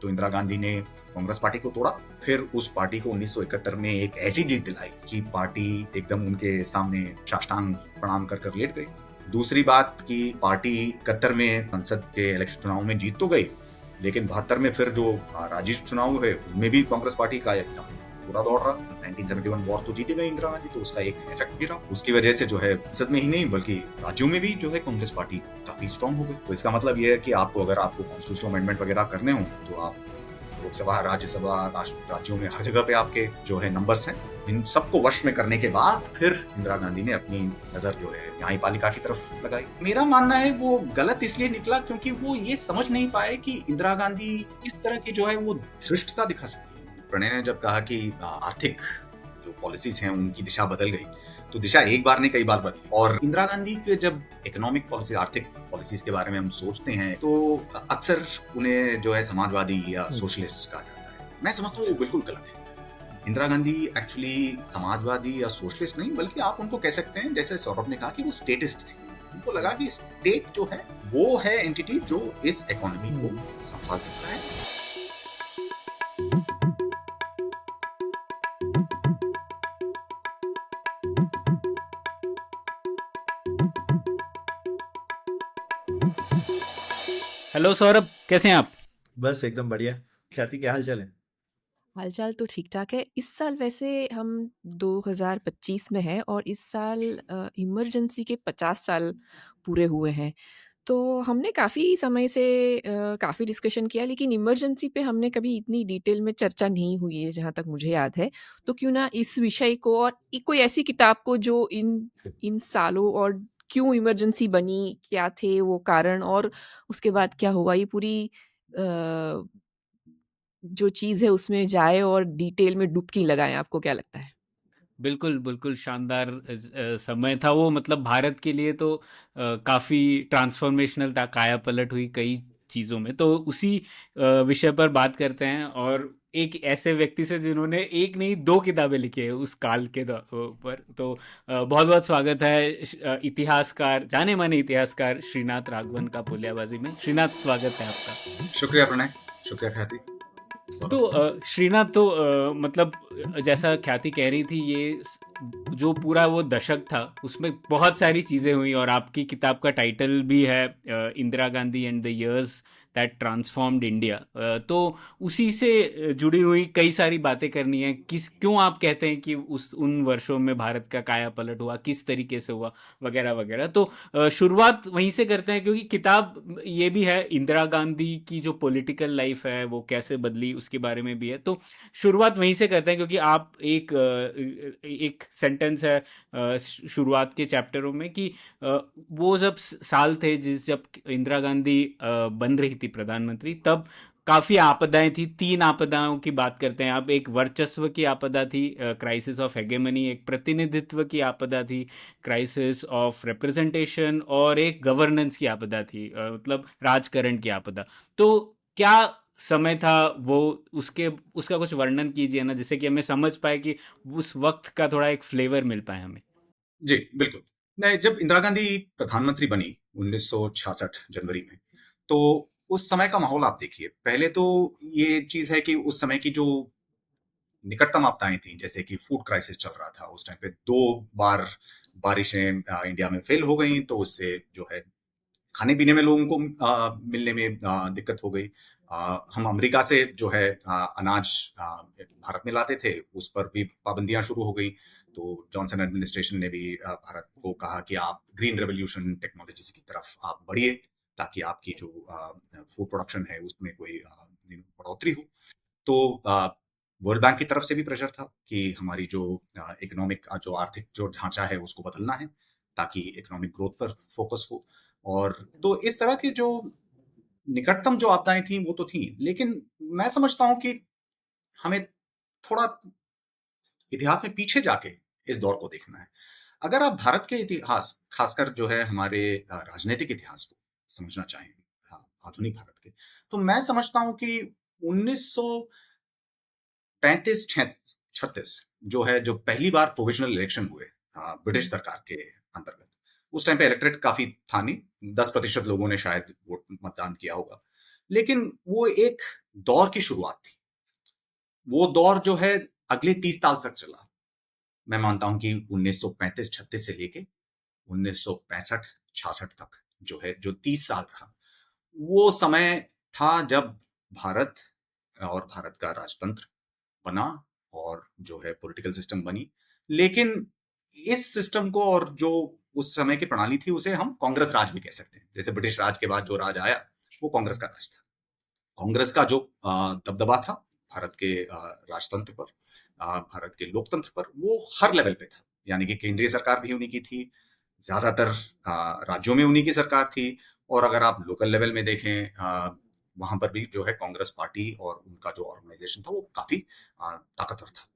तो इंदिरा गांधी ने कांग्रेस पार्टी को तोड़ा, फिर उस पार्टी को 1971 में एक ऐसी जीत दिलाई कि पार्टी एकदम उनके सामने साष्टांग प्रणाम कर कर लेट गई। दूसरी बात कि पार्टी 71 में संसद के इलेक्शन चुनाव में जीत तो गई, लेकिन 72 में फिर जो राज्य चुनाव हुए उनमें भी कांग्रेस पार्टी का एकदम पूरा दौड़ रहा। 1971 वॉर तो जीती गई इंदिरा गांधी, तो उसका एक इफेक्ट भी रहा। उसकी वजह से जो है संसद में ही नहीं बल्कि राज्यों में भी जो है कांग्रेस पार्टी काफी स्ट्रांग हो गई। तो इसका मतलब ये है कि आपको अगर आपको कॉन्स्टिट्यूशनल अमेंडमेंट वगैरह करने हो तो आप लोकसभा, राज्यसभा, राज्यों में हर जगह पे आपके जो है नंबर्स हैं, इन सबको वश में करने के बाद फिर इंदिरा गांधी ने अपनी नजर जो है न्यायपालिका की तरफ लगाई। मेरा मानना है वो गलत इसलिए निकला क्योंकि वो ये समझ नहीं पाए कि इंदिरा गांधी किस तरह की जो है वो धृष्टता दिखा सकती है। प्रणय ने जब कहा कि आर्थिक जो पॉलिसीज हैं उनकी दिशा बदल गई, तो दिशा एक बार नहीं कई बार बदली। और इंदिरा गांधी के जब इकोनॉमिक पॉलिसी, आर्थिक पॉलिसीज के बारे में हम सोचते हैं तो अक्सर उन्हें जो है समाजवादी या सोशलिस्ट कहा जाता है। मैं समझता हूँ वो बिल्कुल गलत है। इंदिरा गांधी एक्चुअली समाजवादी या सोशलिस्ट नहीं, बल्कि आप उनको कह सकते हैं, जैसे सौरभ ने कहा, कि वो स्टेटिस्ट थी। उनको लगा कि स्टेट जो है वो है एंटिटी जो इस इकोनॉमी को संभाल सकता है। हेलो सौरभ, कैसे हैं आप? बस एकदम बढ़िया। ख्याति, क्या हाल चाल है? हालचाल तो ठीक ठाक है। इस साल वैसे हम 2025 में हैं और इस साल इमरजेंसी के 50 साल पूरे हुए हैं। तो हमने काफ़ी समय से काफ़ी डिस्कशन किया, लेकिन इमरजेंसी पे हमने कभी इतनी डिटेल में चर्चा नहीं हुई है जहाँ तक मुझे याद है। तो क्यों ना इस विषय को और कोई ऐसी किताब को जो इन सालों और क्यों इमरजेंसी बनी, क्या थे वो कारण और उसके बाद क्या हुआ, ये पूरी जो चीज़ है उसमें जाए और डिटेल में डुबकी लगाएं। आपको क्या लगता है? बिल्कुल, बिल्कुल शानदार समय था वो। मतलब भारत के लिए तो काफ़ी ट्रांसफॉर्मेशनल था, काया पलट हुई कई चीज़ों में। तो उसी विषय पर बात करते हैं, और एक ऐसे व्यक्ति से जिन्होंने एक नहीं 2 किताबें लिखी है उस काल के पर। तो बहुत बहुत स्वागत है इतिहासकार, जाने माने इतिहासकार श्रीनाथ राघवन का पुलियाबाजी में। श्रीनाथ, स्वागत है आपका। शुक्रिया प्रणय, शुक्रिया ख्याति। तो श्रीनाथ, तो मतलब जैसा ख्याति कह रही थी, ये जो पूरा वो दशक था उसमें बहुत सारी चीज़ें हुई, और आपकी किताब का टाइटल भी है Indira Gandhi and the years that transformed India. तो उसी से जुड़ी हुई कई सारी बातें करनी है। क्यों आप कहते हैं कि उन वर्षों में भारत का काया पलट हुआ, किस तरीके से हुआ, वगैरह वगैरह। तो शुरुआत वहीं से करते हैं, क्योंकि किताब ये भी है इंदिरा गांधी की जो पॉलिटिकल लाइफ है वो कैसे बदली, उसके बारे में भी है। तो शुरुआत वहीं से करते हैं, क्योंकि आप एक सेंटेंस है शुरुआत के चैप्टरों में कि वो जब साल थे जब इंदिरा गांधी बन रही थी प्रधानमंत्री, तब काफ़ी आपदाएं थी। 3 आपदाओं की बात करते हैं आप। एक वर्चस्व की आपदा थी, क्राइसिस ऑफ हेगेमनी। एक प्रतिनिधित्व की आपदा थी, क्राइसिस ऑफ रिप्रेजेंटेशन। और एक गवर्नेंस की आपदा थी, मतलब राजकरण की आपदा। तो क्या समय था वो, उसका कुछ वर्णन कीजिए ना, जिससे कि हमें समझ पाए कि उस वक्त का थोड़ा एक फ्लेवर मिल पाए हमें। जी बिल्कुल। नहीं, जब इंदिरा गांधी प्रधानमंत्री बनी 1966 जनवरी में, तो उस समय का माहौल आप देखिए। पहले तो ये चीज है कि उस समय की जो निकटतम आपदाएं थी, जैसे कि फूड क्राइसिस चल रहा था उस टाइम पे, 2 बार बारिशें इंडिया में फेल हो गई, तो उससे जो है खाने पीने में लोगों को मिलने में दिक्कत हो गई। हम अमेरिका से जो है अनाज भारत में लाते थे, उस पर भी पाबंदियां शुरू हो गई। तो जॉनसन एडमिनिस्ट्रेशन ने भी भारत को कहा कि आप ग्रीन रेवोल्यूशन टेक्नोलॉजीज की तरफ आप बढ़िए, ताकि आपकी जो फूड प्रोडक्शन है उसमें कोई बढ़ोतरी हो। तो वर्ल्ड बैंक की तरफ से भी प्रेशर था कि हमारी जो इकोनॉमिक जो आर्थिक जो ढांचा है उसको बदलना है, ताकि इकोनॉमिक ग्रोथ पर फोकस हो। और तो इस तरह की जो निकटतम जो आपदाएं थी वो तो थी, लेकिन मैं समझता हूं कि हमें थोड़ा इतिहास में पीछे जाके इस दौर को देखना है। अगर आप भारत के इतिहास, खासकर जो है हमारे राजनीतिक इतिहास को समझना चाहें, आधुनिक भारत के, तो मैं समझता हूं कि 1935-36 जो है, जो पहली बार प्रोविजनल इलेक्शन हुए ब्रिटिश सरकार के अंतर्गत, उस टाइम पे इलेक्ट्रेट काफी था नहीं, 10% लोगों ने शायद वोट मतदान किया होगा। लेकिन वो एक दौर की शुरुआत थी। वो दौर जो है अगले 30 साल तक चला। मैं मानता हूं कि 1935-36 से लेके 1965-66 तक जो है, जो 30 साल रहा, वो समय था जब भारत और भारत का राजतंत्र बना और जो है पॉलिटिकल सिस्टम बनी। लेकिन इस सिस्टम को, और जो उस समय की प्रणाली थी, उसे हम कांग्रेस राज भी कह सकते हैं। जैसे ब्रिटिश राज के बाद जो राज आया वो कांग्रेस का राज था। कांग्रेस का जो दबदबा था भारत के राजतंत्र पर, भारत के लोकतंत्र पर, वो हर लेवल पे था। यानी कि केंद्रीय सरकार भी उन्हीं की थी, ज्यादातर राज्यों में उन्हीं की सरकार थी, और अगर आप लोकल लेवल में देखें वहां पर भी जो है कांग्रेस पार्टी और उनका जो ऑर्गेनाइजेशन था वो काफी ताकतवर था।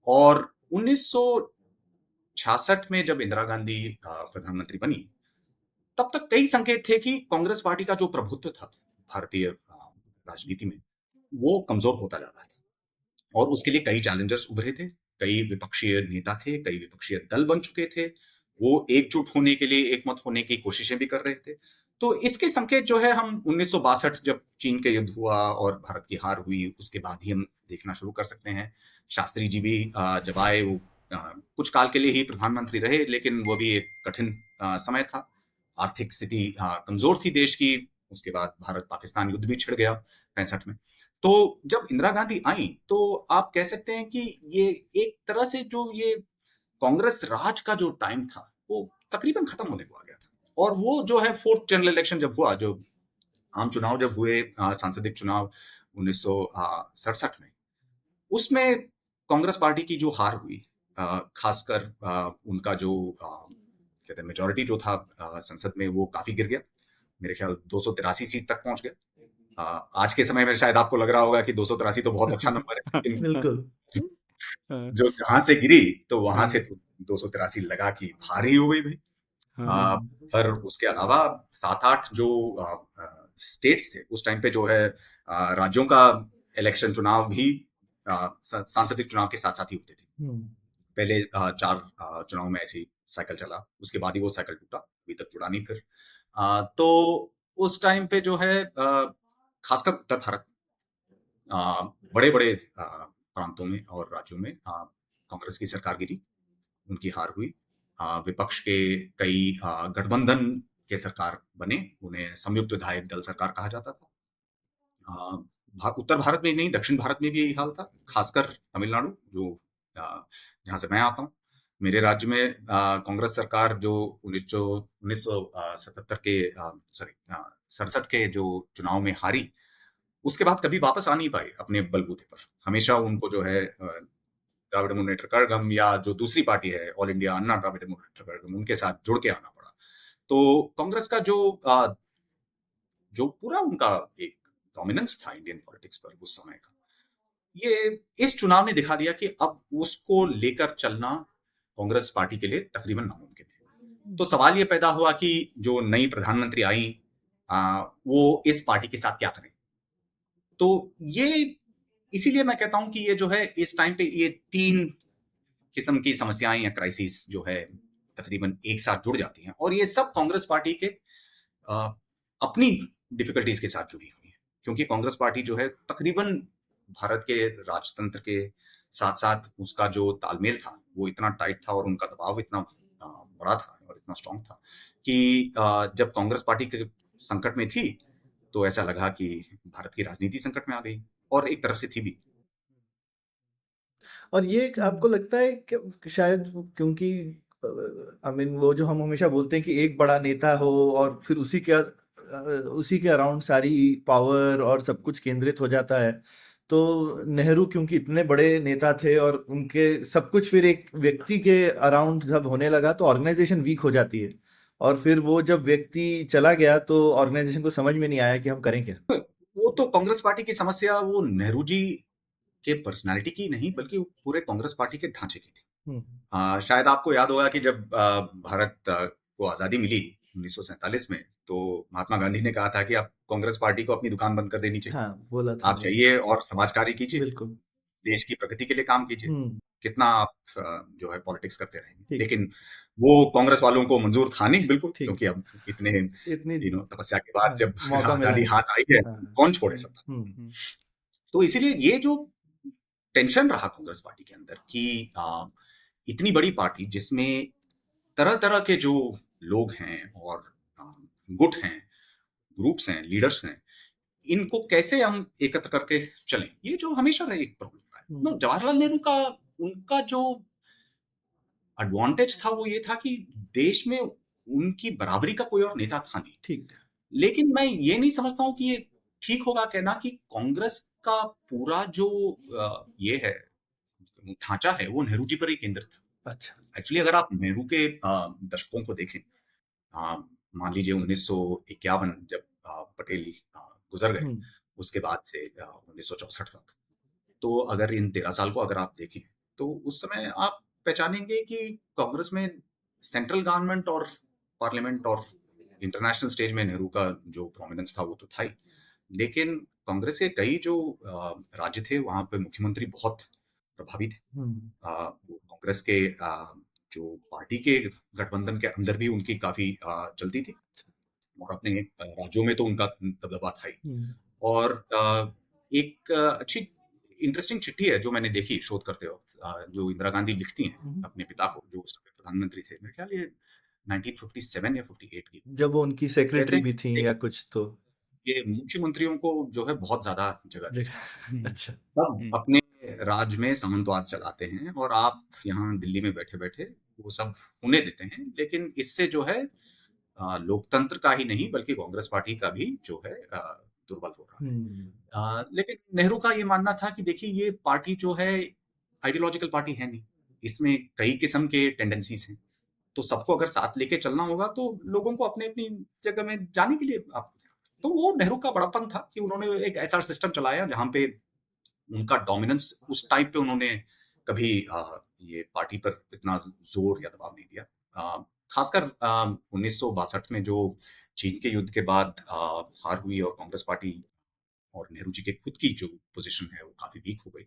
और 1966 में जब इंदिरा गांधी प्रधानमंत्री बनी, तब तक कई संकेत थे कि कांग्रेस पार्टी का जो प्रभुत्व था भारतीय राजनीति में, वो कमजोर होता जा रहा था। और उसके लिए कई चैलेंजर्स उभरे थे, कई विपक्षीय नेता थे, कई विपक्षीय दल बन चुके थे, वो एकजुट होने के लिए, एकमत होने की कोशिशें भी कर रहे थे। तो इसके संकेत जो है हम 1962 जब चीन के युद्ध हुआ और भारत की हार हुई, उसके बाद ही हम देखना शुरू कर सकते हैं। शास्त्री जी भी जब आए, वो कुछ काल के लिए ही प्रधानमंत्री रहे, लेकिन वो भी एक कठिन समय था। आर्थिक स्थिति कमजोर थी देश की। उसके बाद भारत पाकिस्तान युद्ध भी छिड़ गया 65 में। तो जब इंदिरा गांधी आई, तो आप कह सकते हैं कि ये एक तरह से जो ये कांग्रेस राज का जो टाइम था वो तकरीबन खत्म होने को आ गया था। और वो जो है फोर्थ जनरल इलेक्शन जब हुआ, जो आम चुनाव जब हुए, सांसदीय चुनाव 1967 में, उसमें कांग्रेस पार्टी की जो हार हुई, खासकर उनका जो कहते हैं मेजोरिटी जो था संसद में, वो काफी गिर गया। मेरे ख्याल 283 सीट तक पहुंच गया। आज के समय में शायद आपको लग रहा होगा कि 283 तो बहुत अच्छा नंबर है, लेकिन बिल्कुल। जो जहां से गिरी तो वहां हाँ। से 283 लगा कि भारी हो गई भाई। हाँ। पर उसके अलावा 7-8 जो स्टेट्स थे उस टाइम पे, जो है राज्यों का इलेक्शन चुनाव भी सांसदीय चुनाव के साथ साथ ही होते थे। पहले 4 चुनाव में ऐसे ही साइकिल चला, उसके बाद ही वो साइकिल टूटा, अभी तक जुड़ा नहीं फिर। तो उस टाइम पे जो है खासकर उत्तर भारत, बड़े बड़े प्रांतों में और राज्यों में कांग्रेस की सरकार गिरी, उनकी हार हुई। विपक्ष के कई गठबंधन के सरकार बने, उन्हें संयुक्त विधायक दल सरकार कहा जाता था। उत्तर भारत में ही नहीं, दक्षिण भारत में भी यही हाल था, खासकर तमिलनाडु, जो जहां से मैं आता हूँ। मेरे राज्य में कांग्रेस सरकार जो 1977 के 67 के जो चुनाव में हारी, उसके बाद कभी वापस आ नहीं पाए अपने बलबूते पर। हमेशा उनको जो है द्राविड़ मुन्नेत्र कड़गम या जो दूसरी पार्टी है ऑल इंडिया अन्ना द्राविड़ मुन्नेत्र कड़गम, उनके साथ जुड़ के आना पड़ा। तो कांग्रेस का जो पूरा उनका एक डोमिनेंस था इंडियन पॉलिटिक्स पर उस समय का, ये इस चुनाव ने दिखा दिया कि अब उसको लेकर चलना कांग्रेस पार्टी के लिए तकरीबन नामुमकिन है। तो सवाल ये पैदा हुआ कि जो नई प्रधानमंत्री आई, वो इस पार्टी के साथ क्या करें। तो ये इसीलिए मैं कहता हूं कि ये जो है इस टाइम पे ये 3 किस्म की समस्याएं या क्राइसिस जो है तकरीबन एक साथ जुड़ जाती हैं, और ये सब कांग्रेस पार्टी के अपनी डिफिकल्टीज के साथ जुड़ी हुई है। क्योंकि कांग्रेस पार्टी जो है तकरीबन भारत के राजतंत्र के साथ साथ उसका जो तालमेल था वो इतना टाइट था, और उनका दबाव इतना बड़ा था और इतना स्ट्रांग था कि जब कांग्रेस पार्टी के संकट में थी, तो ऐसा लगा कि भारत की राजनीति संकट में आ गई, और एक तरफ से थी भी। और ये आपको लगता है कि शायद क्योंकि आई मीन वो जो हम हमेशा बोलते हैं कि एक बड़ा नेता हो और फिर उसी के अराउंड सारी पावर और सब कुछ केंद्रित हो जाता है, तो नेहरू क्योंकि इतने बड़े नेता थे और उनके सब कुछ फिर एक व्यक्ति के अराउंड जब होने लगा तो ऑर्गेनाइजेशन वीक हो जाती है, और फिर वो जब व्यक्ति चला गया तो ऑर्गेनाइजेशन को समझ में नहीं आया कि हम करें क्या। वो तो कांग्रेस पार्टी की समस्या वो नेहरू जी के पर्सनालिटी की नहीं, बल्कि पूरे कांग्रेस पार्टी के ढांचे की थी। शायद आपको याद होगा कि जब भारत को आजादी मिली 1947 में, तो महात्मा गांधी ने कहा था कि आप कांग्रेस पार्टी को अपनी दुकान बंद कर देनी चाहिए। हाँ, बोला था आप जाइए और समाज कार्य कीजिए, बिल्कुल। देश की प्रगति के लिए काम कीजिए। कितना आप जो है पॉलिटिक्स करते रहेंगे। ठीक लेकिन वो कांग्रेस वालों को मंजूर था नहीं बिल्कुल, ठीक क्योंकि अब इतने इतनी तपस्या के बाद हाँ, जब मौका मिला आजादी है। हाथ आई है, हाँ कौन छोड़े सत्ता। हम्म, तो इसीलिए ये जो टेंशन रहा कांग्रेस पार्टी के अंदर कि इतनी बड़ी पार्टी जिसमें तरह तरह के जो लोग हैं और आ, गुट हैं, ग्रुप्स हैं, लीडर्स हैं, इनको कैसे हम एकत्र करके चलें, ये जो हमेशा रहा एक प्रॉब्लम रहा है। तो जवाहरलाल नेहरू का उनका जो एडवांटेज था वो ये था कि देश में उनकी बराबरी का कोई और नेता था नहीं। ठीक लेकिन मैं ये नहीं समझता हूँ कि ये ठीक होगा कहना कि कांग्रेस का पूरा जो ये है ढांचा है वो नेहरू जी पर ही केंद्रित था। अच्छा एक्चुअली अगर आप नेहरू के दशकों को देखें, मान लीजिए 1951 जब पटेल गुजर गए, उसके बाद से 1964 तक, तो अगर इन 13 साल को अगर आप देखें तो उस समय आप पहचानेंगे कि कांग्रेस में सेंट्रल गवर्नमेंट और पार्लियामेंट और इंटरनेशनल स्टेज में नेहरू का जो प्रोमिनेंस था वो तो था ही, लेकिन कांग्रेस के कई जो राज्य थे वहां पे मुख्यमंत्री बहुत प्रभावी थे। वो कांग्रेस के जो पार्टी के गठबंधन के अंदर भी उनकी काफी चलती थी और अपने राज्यों में तो उनका दबदबा था ही। और एक अच्छी इंटरेस्टिंग चिट्ठी है जो मैंने देखी शोध करते वक्त, जो इंदिरा गांधी लिखती हैं अपने पिता को, जो उस समय प्रधानमंत्री थे, मेरे ख्याल ये 1957 या 58 की, जब वो उनकी कहते सेक्रेटरी हैं भी थी कि या कुछ तो ये मुख्यमंत्रियों को जो है बहुत ज्यादा जगह दी, अच्छा सब अपने राज्य में सामंतवाद चलाते हैं और आप यहाँ दिल्ली में बैठे बैठे वो सब होने देते हैं, लेकिन इससे जो है लोकतंत्र का ही नहीं बल्कि कांग्रेस पार्टी का भी जो है दुर्बल हो रहा है। लेकिन नेहरू का ये मानना था कि देखिए ये पार्टी जो है आइडियोलॉजिकल पार्टी है नहीं, इसमें कई किस्म के टेंडेंसीज हैं, तो सबको अगर साथ लेके चलना होगा तो लोगों को अपने अपनी जगह में जाने के लिए आप, तो वो नेहरू का बड़ापन था कि उन्होंने एक ऐसा सिस्टम चलाया जहां पे उनका डोमिनेंस उस टाइप पे उन्होंने कभी ये पार्टी पर इतना जोर या दबाव नहीं दिया। खासकर 1962 में जो चीन के युद्ध के बाद हार हुई और कांग्रेस पार्टी और नेहरू जी के खुद की जो पोजीशन है वो काफी वीक हो गई,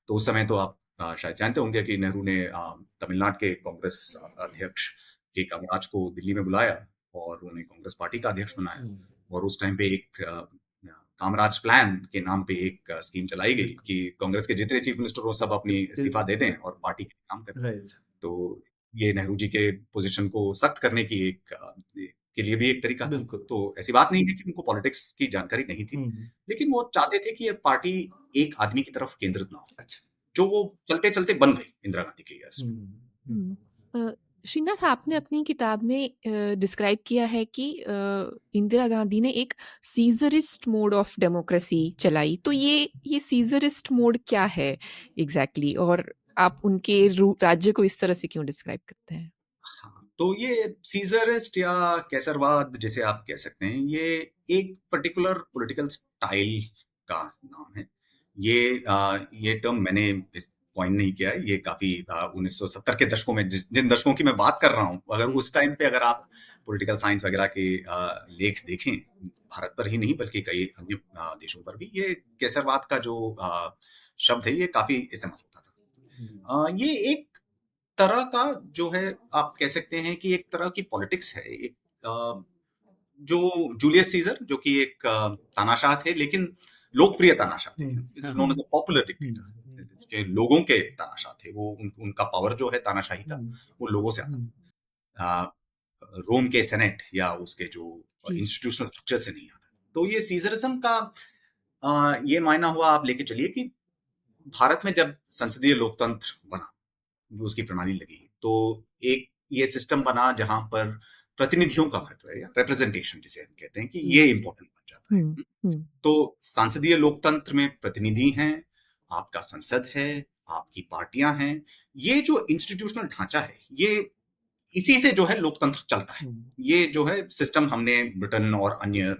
तो उस समय तो आप शायद जानते होंगे कि नेहरू ने तमिलनाडु के कांग्रेस अध्यक्ष के कामराज को दिल्ली में बुलाया और उन्हें कांग्रेस पार्टी का अध्यक्ष बनाया, और उस टाइम पे एक कामराज प्लान के नाम पे एक स्कीम चलाई गई कि कांग्रेस के जितने चीफ मिनिस्टर वो सब अपनी इस्तीफा दे दें और पार्टी के काम करें। तो ये नेहरू जी के पोजीशन को सख्त करने की के लिए भी एक तरीका था। तो ऐसी बात नहीं है कि उनको पॉलिटिक्स की जानकारी नहीं थी, लेकिन वो चाहते थे कि ये पार्टी एक आदमी की तरफ केंद्रित ना हो, जो वो चलते चलते बन गई इंदिरा गांधी के ईयर्स में। श्रीनाथ, आपने अपनी किताब में डिस्क्राइब किया है कि इंदिरा गांधी ने एक सीजरिस्ट मोड ऑफ डेमोक्रेसी चलाई, तो ये सीजरिस्ट मोड क्या है एग्जैक्टली और आप उनके राज्य को इस तरह से क्यों डिस्क्राइब करते हैं? हाँ, तो ये सीजरिस्ट या कैसरवाद जिसे आप कह सकते हैं, ये एक पर्टिकुलर पॉलिटिकल स्टाइल का नाम है। ये टर्म मैंने इस कॉइन नहीं किया है, ये काफी 1970 के दशकों में जिन दशकों की मैं बात कर रहा हूँ, अगर उस टाइम पे अगर आप पॉलिटिकल साइंस वगैरह के लेख देखें, भारत पर ही नहीं बल्कि कई अन्य देशों पर भी ये कैसरवाद का जो शब्द है ये काफी इस्तेमाल होता था। ये एक तरह का जो है आप कह सकते हैं कि एक तरह की पॉलिटिक्स है, एक जो जूलियस सीजर जो कि एक तानाशाह थे, लेकिन लोकप्रिय तानाशाह थे, is known as a popular dictator, लोगों के तानाशाह थे वो, उनका पावर जो है तानाशाही का वो लोगों से आता था, रोम के सेनेट या उसके जो इंस्टीट्यूशनल स्ट्रक्चर से नहीं आता। तो ये सीजरिज्म का ये मायना हुआ, आप लेके चलिए कि भारत में जब संसदीय लोकतंत्र बना, उसकी प्रणाली लगी, तो एक ये सिस्टम बना जहां पर प्रतिनिधियों का महत्व है या रिप्रेजेंटेशन जिसे हम कहते हैं कि ये इंपॉर्टेंट बन जाता है। तो सांसदीय लोकतंत्र में प्रतिनिधि हैं, आपका संसद है, आपकी पार्टियां हैं, ये जो इंस्टीट्यूशनल ढांचा है ये इसी से जो है लोकतंत्र चलता है। ये जो है सिस्टम हमने ब्रिटेन और अन्य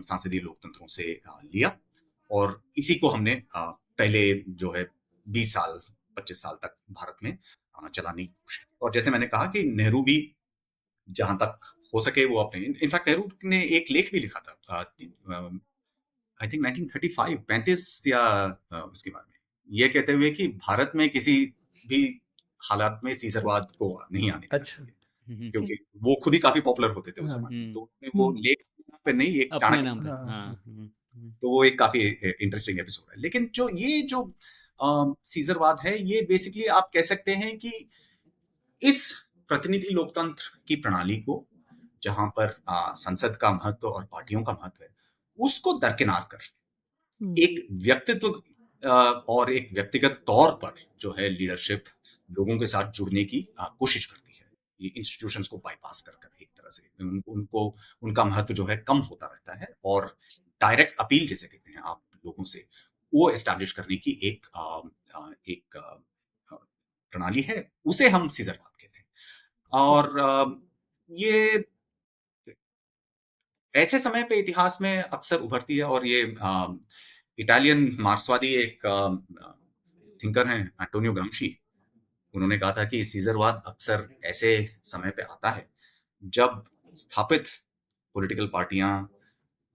सांसदीय लोकतंत्रों से लिया और इसी को हमने पहले जो है 20 साल 25 साल तक भारत में चलाने की कोशिश। और जैसे मैंने कहा कि नेहरू भी जहां तक हो सके वो अपने, इनफैक्ट नेहरू ने एक लेख भी लिखा था आई थिंक 1935 या उसके बारे में, ये कहते हुए कि भारत में किसी भी हालात में सीजरवाद को नहीं आने देना अच्छा। चाहिए, क्योंकि वो खुद ही काफी पॉपुलर होते थे उस हाँ। समय में। हम्म। तो उन्होंने वो लेख पे नहीं, एक अपने चाणक्य, नाम पे। हाँ, हाँ। हाँ। तो वो एक काफी इंटरेस्टिंग एपिसोड है। लेकिन जो ये जो सीजरवाद है, ये बेसिकली आप कह सकते हैं कि इस प्रतिनिधि लोकतंत्र की प्रणाली को, जहां पर संसद का महत्व और पार्टियों का महत्व है, उसको दरकिनार कर एक व्यक्तित्व और एक व्यक्तिगत तौर पर जो है लीडरशिप लोगों के साथ जुड़ने की कोशिश करती है। ये इंस्टीट्यूशंस को बाईपास कर कर एक तरह से उनको उनका महत्व जो है कम होता रहता है, और डायरेक्ट अपील जिसे कहते हैं आप लोगों से, वो एस्टैब्लिश करने की एक प्रणाली है, उसे हम सीजरवाद कहते हैं। और ये ऐसे समय पे इतिहास में अक्सर उभरती है, और ये इटालियन मार्क्सवादी एक थिंकर हैं एंटोनियो ग्राम्शी, उन्होंने कहा था कि सीजरवाद अक्सर ऐसे समय पे आता है जब स्थापित पॉलिटिकल पार्टियां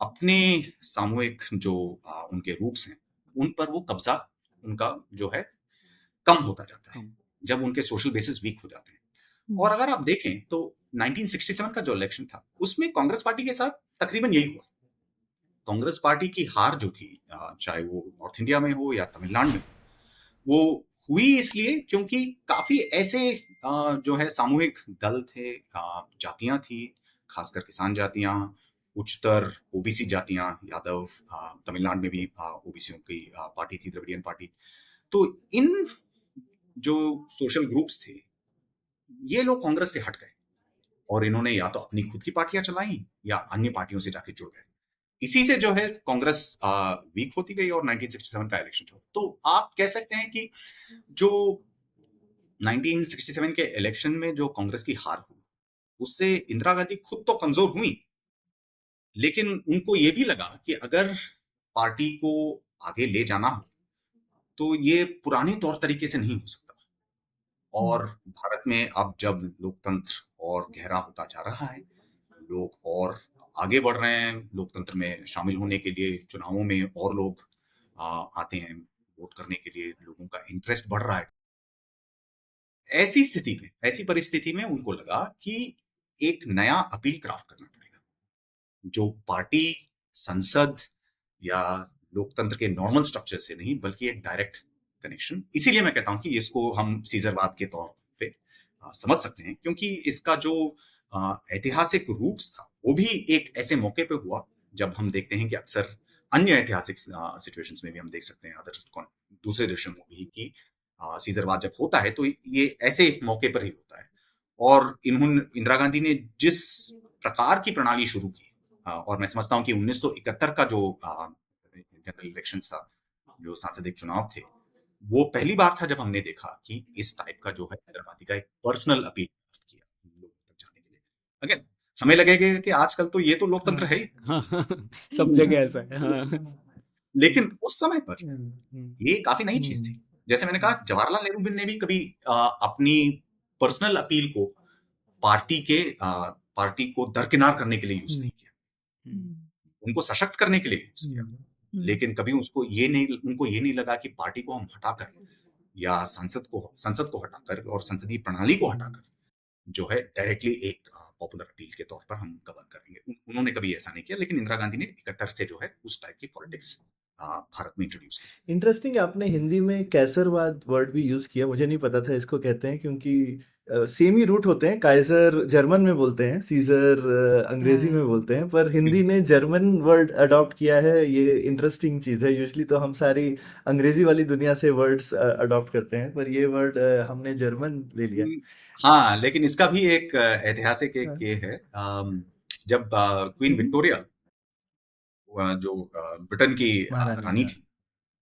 अपने सामूहिक जो उनके रूट्स हैं, उन पर वो कब्जा उनका जो है कम होता जाता है, जब उनके सोशल बेसिस वीक हो जाते हैं। और अगर आप देखें तो 1967 का जो इलेक्शन था, उसमें कांग्रेस पार्टी के साथ तकरीबन यही हुआ। कांग्रेस पार्टी की हार जो थी, चाहे वो नॉर्थ इंडिया में हो या तमिलनाडु में, वो हुई इसलिए क्योंकि काफी ऐसे जो है सामूहिक दल थे, जातियां थी, खासकर किसान जातियां, उच्चतर ओबीसी जातियां, यादव, तमिलनाडु में भी ओबीसियों की पार्टी थी, द्रविडियन पार्टी। तो इन जो सोशल ग्रुप्स थे, ये लोग कांग्रेस से हट गए, और इन्होंने या तो अपनी खुद की पार्टियां चलाई या अन्य पार्टियों से जाके जुड़ गए। इसी से जो है कांग्रेस वीक होती गई, और 1967 का इलेक्शन हुआ। तो आप कह सकते हैं कि जो 1967 के इलेक्शन में जो कांग्रेस की हार हुई, उससे इंदिरा गांधी खुद तो कमजोर हुई, लेकिन उनको ये भी लगा कि अगर पार्टी को आगे ले जाना हो तो ये पुराने तौर तरीके से नहीं हो सकता। और भारत में अब जब लोकतंत्र और गहरा होता जा रहा है, लोग और आगे बढ़ रहे हैं लोकतंत्र में शामिल होने के लिए, चुनावों में और लोग आते हैं वोट करने के लिए, लोगों का इंटरेस्ट बढ़ रहा है। ऐसी स्थिति में, ऐसी परिस्थिति में उनको लगा कि एक नया अपील क्राफ्ट करना पड़ेगा, जो पार्टी, संसद या लोकतंत्र के नॉर्मल स्ट्रक्चर से नहीं, बल्कि एक डायरेक्ट कनेक्शन। इसीलिए मैं कहता हूं कि इसको हम सीजरवाद के तौर पे समझ सकते हैं, क्योंकि इसका जो ऐतिहासिक रूट्स था, वो भी एक ऐसे मौके पे हुआ जब हम देखते हैं कि अक्सर अन्य ऐतिहासिक सिचुएशंस में भी हम देख सकते हैं, दूसरे देशों में भी, कि सीजरवाद जब होता है तो ये ऐसे मौके पर ही होता है। और इंदिरा गांधी ने जिस प्रकार की प्रणाली शुरू की, और मैं समझता हूं कि 1971 का जो जनरल इलेक्शन था, जो सांसदीय चुनाव थे, वो पहली बार था जब हमने देखा कि इस टाइप का जो है इंदिरा गांधी का एक पर्सनल अपील किया लोगों तक जाने के लिए। अगेन हमें लगेगा कि आजकल तो ये तो लोकतंत्र है ही, सब जगह ऐसा है। लेकिन उस समय पर ये काफी नई चीज थी। जैसे मैंने कहा, जवाहरलाल नेहरू ने भी कभी अपनी पर्सनल अपील को पार्टी को दरकिनार करने के लिए यूज नहीं किया, उनको सशक्त करने के लिए यूज किया। लेकिन कभी उनको ये नहीं लगा कि पार्टी को हम हटाकर या संसद को हटाकर और संसदीय प्रणाली को हटाकर जो है डायरेक्टली एक पॉपुलर अपील के तौर पर हम गवर्न करेंगे। उन्होंने कभी ऐसा नहीं किया, लेकिन इंदिरा गांधी ने 71 से जो है उस टाइप की पॉलिटिक्स भारत में इंट्रोड्यूस की। इंटरेस्टिंग, आपने हिंदी में कैसरवाद वर्ड भी यूज किया, मुझे नहीं पता था इसको कहते हैं, क्योंकि सेम ही रूट होते हैं। काइजर जर्मन में बोलते हैं, सीजर अंग्रेजी में बोलते हैं, पर हिंदी ने जर्मन वर्ड अडॉप्ट किया है। ये इंटरेस्टिंग चीज है। यूजली तो हम सारी अंग्रेजी वाली दुनिया से वर्ड्स अडॉप्ट करते हैं, पर ये वर्ड हमने जर्मन ले लिया। हाँ, लेकिन इसका भी एक ऐतिहासिक एक ये है, जब क्वीन विक्टोरिया जो ब्रिटेन की रानी थी,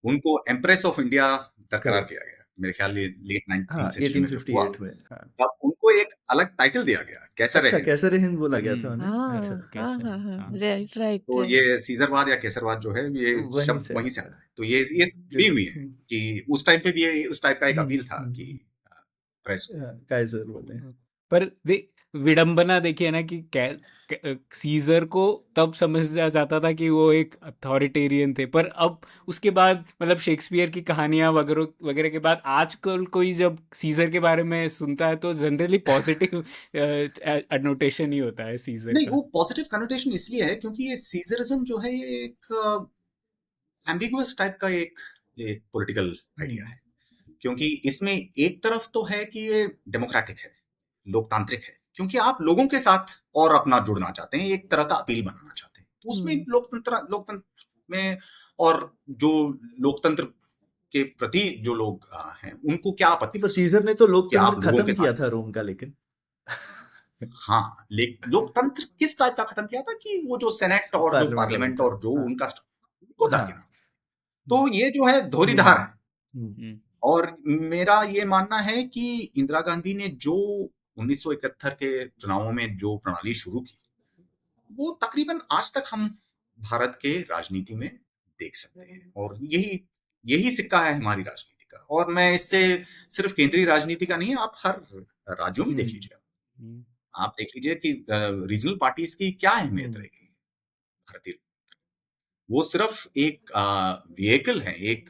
उनको एम्प्रेस ऑफ इंडिया बरकरार किया गया, मेरे ख्याल लेट 19th सेंचुरी में जब हुआ, तब उनको एक अलग टाइटल दिया गया, कैसर हिंद बोला गया था उन्हें। राइट। तो ये सीजरवाद या कैसरवाद जो है, ये शब्द वहीं से आता है। तो ये जुड़ी हुई है कि उस टाइम पे भी उस टाइप का एक अपील था कि प्रेस काइजर बोले। पर विडंबना देखिए ना कि सीजर को तब समझा जाता था कि वो एक अथॉरिटेरियन थे, पर अब उसके बाद मतलब शेक्सपियर की कहानियां वगैरह वगैरह के बाद आजकल कोई जब सीजर के बारे में सुनता है तो जनरली पॉजिटिव एनोटेशन ही होता है सीजर नहीं, का। वो पॉजिटिव कनोटेशन इसलिए है क्योंकि ये सीजरिज्म जो है ये एक एम्बिगुअस टाइप का एक पॉलिटिकल आइडिया है, क्योंकि इसमें एक तरफ तो है कि ये डेमोक्रेटिक है, लोकतांत्रिक है, क्योंकि आप लोगों के साथ और अपना जुड़ना चाहते हैं, एक तरह का अपील बनाना चाहते हैं, तो उसमें लोकतंत्र में और जो लोकतंत्र के प्रति जो लोग हैं उनको क्या आपत्ति पर हो सकती सीजर ने है तो कि लोकतंत्र आप लोगों के खत्म किया साथ। था रोम का, लेकिन हाँ, लोकतंत्र किस टाइप का खत्म किया था कि वो जो सेनेट और जो पार्लियामेंट वाला पार्लियामेंट था। और जो हाँ उनका उनको हाँ। दरकिनार। तो ये जो है धोरीधार है। हम्म, और मेरा ये मानना है कि इंदिरा गांधी ने जो 1971 के चुनावों में जो प्रणाली शुरू की, वो तकरीबन आज तक हम भारत के राजनीति में देख सकते हैं, और यही यही सिक्का है हमारी राजनीति का। और मैं इससे सिर्फ केंद्रीय राजनीति का नहीं, आप हर राज्यों में देख लीजिए। हम्म, आप देख लीजिए कि रीजनल पार्टीज की क्या अहमियत रहेगी भारतीय। वो सिर्फ एक व्हीकल है, एक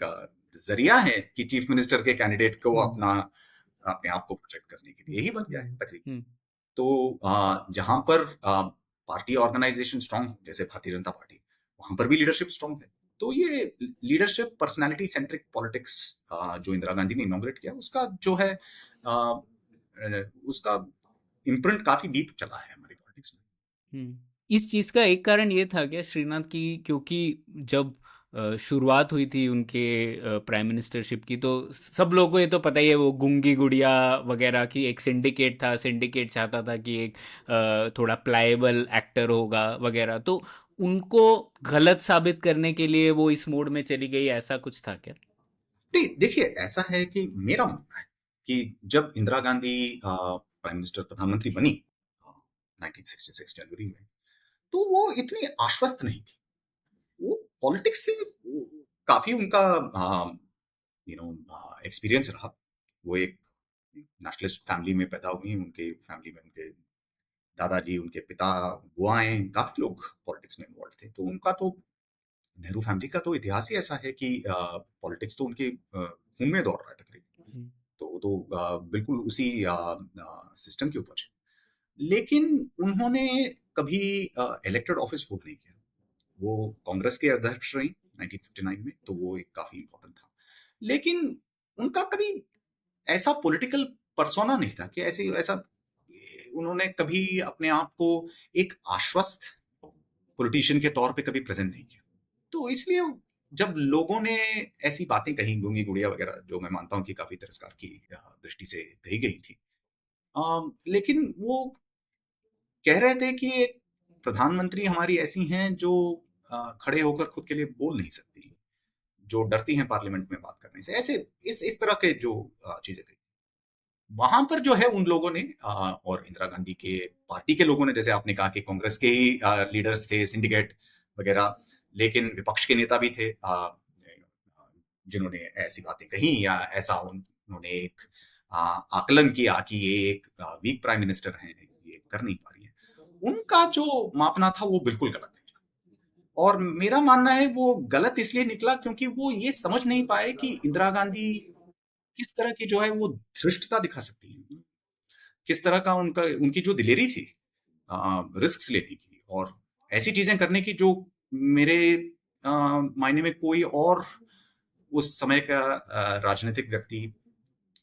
जरिया है कि चीफ मिनिस्टर के कैंडिडेट को अपने आप को प्रोजेक्ट करने के लिए, यही बन गया है तकरीबन। हम्म, तो जहां पर पार्टी ऑर्गेनाइजेशन स्ट्रांग, जैसे भारतीय जनता पार्टी, वहां पर भी लीडरशिप स्ट्रांग है। तो ये लीडरशिप पर्सनालिटी सेंट्रिक पॉलिटिक्स जो इंदिरा गांधी ने इनॉग्रेट किया, उसका जो है उसका इम्प्रिंट काफी डीप चला है हमारी पॉलिटिक्स में। इस चीज का एक कारण ये था क्या श्रीनाथ की, क्योंकि जब शुरुआत हुई थी उनके प्राइम मिनिस्टरशिप की, तो सब लोगों को ये तो पता ही है वो गुंगी गुड़िया वगैरह की एक सिंडिकेट था, सिंडिकेट चाहता था कि एक थोड़ा प्लाएबल एक्टर होगा वगैरह, तो उनको गलत साबित करने के लिए वो इस मोड में चली गई, ऐसा कुछ था क्या? नहीं, देखिए, ऐसा है कि मेरा मानना है कि जब इंदिरा गांधी प्राइम मिनिस्टर प्रधानमंत्री बनी 1966 जनवरी में, तो वो इतनी आश्वस्त नहीं थी। वो पॉलिटिक्स से काफी उनका एक्सपीरियंस रहा। वो एक नेशनलिस्ट फैमिली में पैदा हुई, उनके फैमिली में उनके दादाजी, उनके पिता, बुआएं, काफी लोग पॉलिटिक्स में इन्वॉल्व थे। तो उनका तो नेहरू फैमिली का तो इतिहास ही ऐसा है कि पॉलिटिक्स तो उनके खून में दौड़ रहा है तकरीबन। तो बिल्कुल उसी सिस्टम के ऊपर। लेकिन उन्होंने कभी इलेक्टेड ऑफिस होल्ड नहीं किया। वो कांग्रेस के अध्यक्ष रही 1959 में, तो वो एक काफी इंपॉर्टेंट था। लेकिन उनका कभी ऐसा पॉलिटिकल पर्सोना नहीं था कि ऐसा उन्होंने कभी अपने आप को एक आश्वस्त पॉलिटिशियन के तौर पे कभी प्रेजेंट नहीं किया। तो इसलिए जब लोगों ने ऐसी बातें कही, गूंगी गुड़िया वगैरह, जो मैं मानता हूं कि काफी तिरस्कार की दृष्टि से कही गई थी, लेकिन वो कह रहे थे कि एक प्रधानमंत्री हमारी ऐसी हैं जो खड़े होकर खुद के लिए बोल नहीं सकती, जो डरती हैं पार्लियामेंट में बात करने से, ऐसे इस तरह के जो चीजें कही। वहां पर जो है उन लोगों ने और इंदिरा गांधी के पार्टी के लोगों ने, जैसे आपने कहा कि कांग्रेस के ही लीडर्स थे, सिंडिकेट वगैरह, लेकिन विपक्ष के नेता भी थे जिन्होंने ऐसी बातें कही, या ऐसा उन्होंने एक आकलन किया कि ये एक वीक प्राइम मिनिस्टर हैं, ये कर नहीं पा रही है। उनका जो मापना था वो बिल्कुल गलत निकला। और मेरा मानना है वो गलत इसलिए निकला क्योंकि वो ये समझ नहीं पाए कि इंदिरा गांधी किस तरह की जो है वो धृष्टता दिखा सकती है, किस तरह का उनकी जो दिलेरी थी रिस्क लेने की और ऐसी चीजें करने की, जो मेरे मायने में कोई और उस समय का राजनीतिक व्यक्ति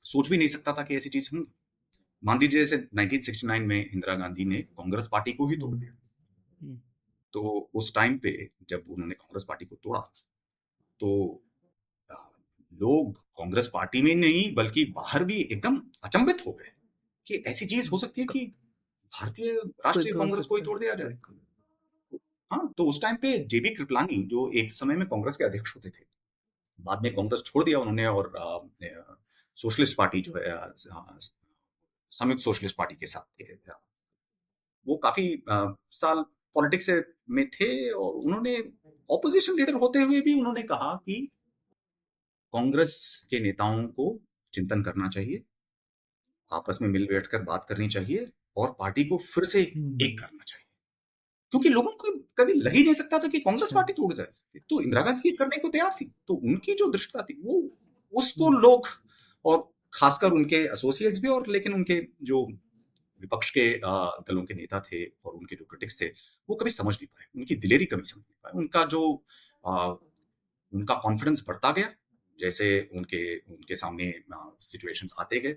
सोच भी नहीं सकता था कि ऐसी चीज होंगी। मान लीजिए जैसे 1969 में इंदिरा गांधी ने कांग्रेस पार्टी को ही तोड़ दिया। तो उस टाइम पे जब उन्होंने कांग्रेस पार्टी को तोड़ा, तो लोग कांग्रेस पार्टी में नहीं बल्कि बाहर भी एकदम अचंभित हो गए कि ऐसी चीज हो सकती है कि भारतीय राष्ट्रीय कांग्रेस को ही तोड़ दिया जाए। हाँ, तो उस टाइम पे जेबी कृपलानी, जो एक समय में कांग्रेस के अध्यक्ष होते थे, बाद में कांग्रेस छोड़ दिया उन्होंने और सोशलिस्ट पार्टी जो है संयुक्त सोशलिस्ट पार्टी के साथ थे। वो काफी साल पॉलिटिक्स में थे और उन्होंने ऑपोजिशन लीडर होते हुए भी उन्होंने कहा कि कांग्रेस के नेताओं को चिंतन करना चाहिए, आपस में मिल बैठकर बात करनी चाहिए और पार्टी को फिर से एक करना चाहिए, क्योंकि लोगों को कभी लग ही नहीं सकता था कि कांग्रेस पार्टी टूट जा सकती। तो इंदिरा गांधी ये करने को तैयार थी, तो उनकी जो दृढ़ता थी वो उसको लोग, और खासकर उनके एसोसिएट्स भी, और लेकिन उनके जो विपक्ष के दलों के नेता थे और उनके जो क्रिटिक्स थे, वो कभी समझ नहीं पाए, उनकी दिलेरी कभी समझ नहीं पाए। उनका जो उनका कॉन्फिडेंस बढ़ता गया जैसे उनके उनके सामने सिचुएशंस आते गए।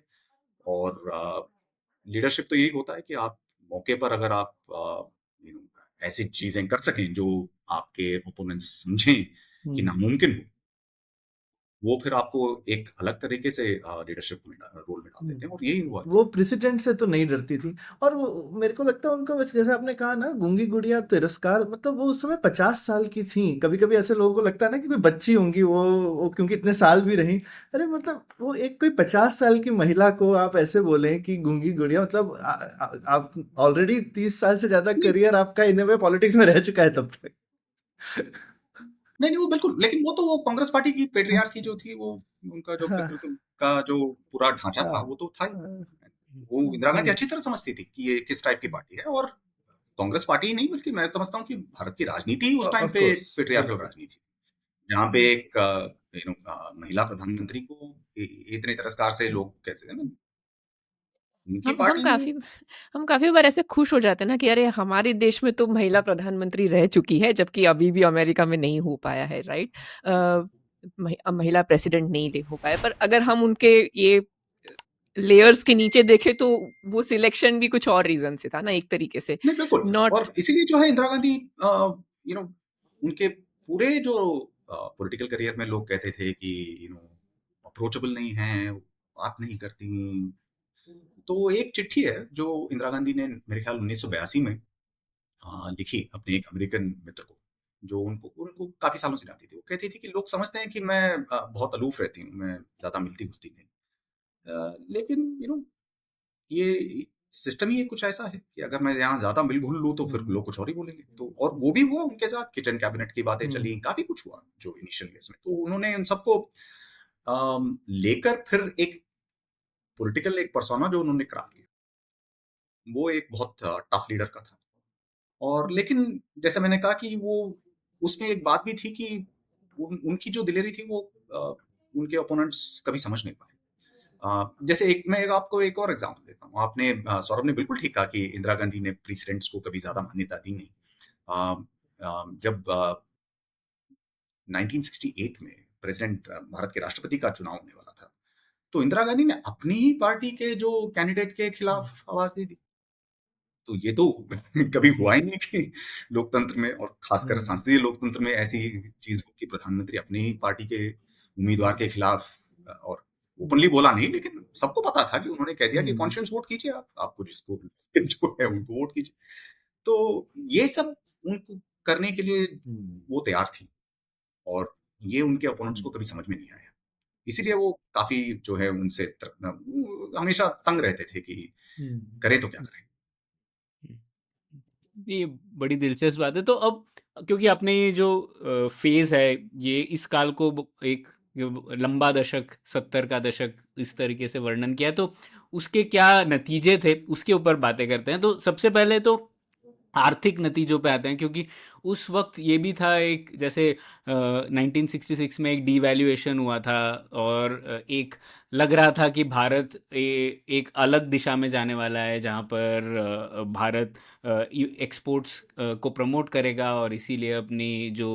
और लीडरशिप तो यही होता है कि आप मौके पर अगर आप ऐसी चीजें कर सकें जो आपके ओपोनेंट्स समझें कि नामुमकिन हो, वो फिर आपको एक अलग तरीके से लीडरशिप में रोल में डाल देते हैं, और यही हुआ। वो प्रेसिडेंट से तो नहीं डरती थी। और वो मेरे को लगता है उनको, जैसे आपने कहा ना, गूंगी गुड़िया तिरस्कार, मतलब वो उस समय 50 साल की थी। कभी कभी ऐसे लोगों को लगता है ना कि कोई बच्ची होंगी वो क्योंकि इतने साल भी रही। अरे मतलब वो एक कोई 50 साल की महिला को आप ऐसे बोलें कि गूंगी गुड़िया, मतलब आप ऑलरेडी 30 साल से ज्यादा करियर आपका इन वे पॉलिटिक्स में रह चुका है तब तक। नहीं वो बिल्कुल, लेकिन वो तो वो कांग्रेस पार्टी की पेट्रियार्की जो थी, वो उनका जो हाँ, पितृत्व का जो पूरा ढांचा था, वो तो था ही। वो इंदिरा गांधी अच्छी तरह समझती थी कि ये किस टाइप की पार्टी है, और कांग्रेस पार्टी ही नहीं बल्कि मैं समझता हूँ कि भारत की राजनीति ही उस टाइम ऑफ पे कोर्स, पेट्रियार्कल बिल्कुल। राजनीति, जहाँ पे एक महिला प्रधानमंत्री को इतने तिरस्कार से लोग कहते थे ना, उनकी हम पार्टी में। काफ़ी बार ऐसे खुश हो जाते हैं ना कि अरे हमारे देश में तो महिला प्रधानमंत्री रह चुकी है, जबकि अभी भी अमेरिका में नहीं हो पाया है, राइट? महिला प्रेसिडेंट नहीं हो पाया, पर अगर हम उनके ये लेयर्स के नीचे देखें तो वो सिलेक्शन भी कुछ और रीज़न से था ना, एक तरीके से। नहीं बिल्कुल, नॉट और इसीलिए जो है इंदिरा गांधी उनके पूरे जो पॉलिटिकल करियर में लोग कहते थे कि अप्रोचेबल नहीं है, बात नहीं करती। तो एक चिट्ठी है जो इंदिरा गांधी ने मेरे ख्याल 1982 में लिखी अपने एक अमेरिकन मित्र को, जो उनको उनको काफी सालों से जानती थी। वो कहती थी कि लोग समझते हैं कि मैं बहुत अलूफ रहती हूँ, मैं ज्यादा मिलती जुलती नहीं, लेकिन ये सिस्टम ही कुछ ऐसा है कि अगर मैं यहाँ ज्यादा मिल घुल लूँ तो फिर लोग कुछ और ही बोलेंगे। तो और वो भी हुआ उनके साथ, किचन कैबिनेट की बातें चली, काफी कुछ हुआ जो इनिशियल डेज में। तो उन्होंने इन सबको लेकर फिर एक पॉलिटिकल एक पर्सोना जो उन्होंने क्राफ्ट किया, वो एक बहुत टफ लीडर का था। और लेकिन जैसे मैंने कहा कि वो उसमें एक बात भी थी कि उनकी जो दिलेरी थी वो उनके ओपोनेंट्स कभी समझ नहीं पाए। जैसे मैं आपको एक और एग्जांपल देता हूँ। आपने सौरभ ने बिल्कुल ठीक कहा कि इंदिरा गांधी ने प्रेसिडेंट्स को कभी ज्यादा मान्यता दी नहीं। जब 1968 में प्रेसिडेंट भारत के राष्ट्रपति का चुनाव होने वाला था, तो इंदिरा गांधी ने अपनी ही पार्टी के जो कैंडिडेट के खिलाफ आवाज दे दी। तो ये तो कभी हुआ ही नहीं कि लोकतंत्र में, और खासकर संसदीय लोकतंत्र में, ऐसी चीज हो कि प्रधानमंत्री अपनी ही पार्टी के उम्मीदवार के खिलाफ, और ओपनली बोला नहीं, लेकिन सबको पता था कि उन्होंने कह दिया कि कॉन्शियस वोट कीजिए, आप आपको जिसको जो है उनको वोट कीजिए। तो ये सब उनको करने के लिए वो तैयार थी, और ये उनके अपोनेंट्स को कभी समझ में नहीं आया। इसीलिए वो काफी जो है उनसे वो हमेशा तंग रहते थे कि करें तो क्या करें। ये बड़ी दिलचस्प बात है। तो अब क्योंकि आपने ये जो फेज है, ये इस काल को एक लंबा दशक, 70 का दशक इस तरीके से वर्णन किया है, तो उसके क्या नतीजे थे उसके ऊपर बातें करते हैं। तो सबसे पहले तो आर्थिक नतीजों पे आते हैं, क्योंकि उस वक्त ये भी था, एक जैसे 1966 में एक डीवैल्यूएशन हुआ था, और एक लग रहा था कि भारत एक अलग दिशा में जाने वाला है, जहाँ पर भारत एक्सपोर्ट्स को प्रमोट करेगा और इसीलिए अपनी जो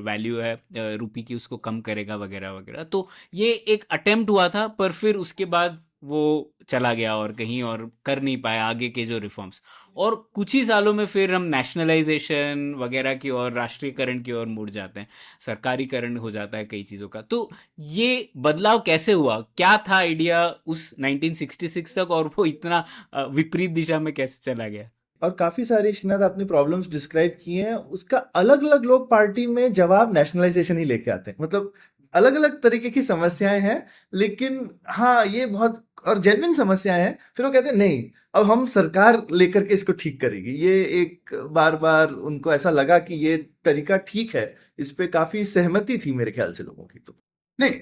वैल्यू है रुपी की उसको कम करेगा वगैरह वगैरह। तो ये एक अटेम्प्ट हुआ था, पर फिर उसके बाद वो चला गया और कहीं और कर नहीं पाया आगे के जो रिफॉर्म्स। और कुछ ही सालों में फिर हम नेशनलाइजेशन वगैरह की और राष्ट्रीयकरण की ओर मुड़ जाते हैं, सरकारीकरण हो जाता है कई चीज़ों का। तो ये बदलाव कैसे हुआ, क्या था आइडिया उस 1966 तक, और वो इतना विपरीत दिशा में कैसे चला गया? और काफी सारी श्रीनाथ आपने प्रॉब्लम्स डिस्क्राइब किए हैं, उसका अलग अलग लोग पार्टी में जवाब नेशनलाइजेशन ही लेके आते हैं। मतलब अलग अलग तरीके की समस्याएं हैं, लेकिन हाँ ये बहुत और जेन्युइन समस्याएं हैं। फिर वो कहते हैं नहीं, अब हम सरकार लेकर के इसको ठीक करेगी। ये एक बार बार उनको ऐसा लगा कि ये तरीका ठीक है। इस पे काफी सहमति थी मेरे ख्याल से लोगों की। तो नहीं,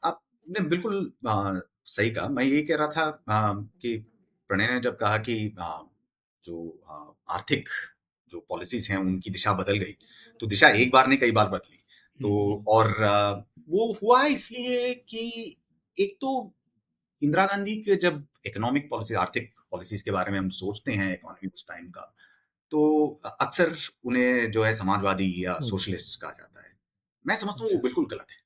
आपने बिल्कुल सही कहा। मैं ये कह रहा था कि प्रणय ने जब कहा कि जो आर्थिक जो पॉलिसीज हैं उनकी दिशा बदल गई, तो दिशा एक बार नहीं कई बार बदली। तो और वो हुआ इसलिए कि एक तो इंदिरा गांधी के जब इकोनॉमिक पॉलिसी, आर्थिक पॉलिसीज के बारे में हम सोचते हैं इकोनॉमी उस टाइम का, तो अक्सर उन्हें जो है समाजवादी या सोशलिस्ट कहा जाता है। मैं समझता हूँ वो बिल्कुल गलत है।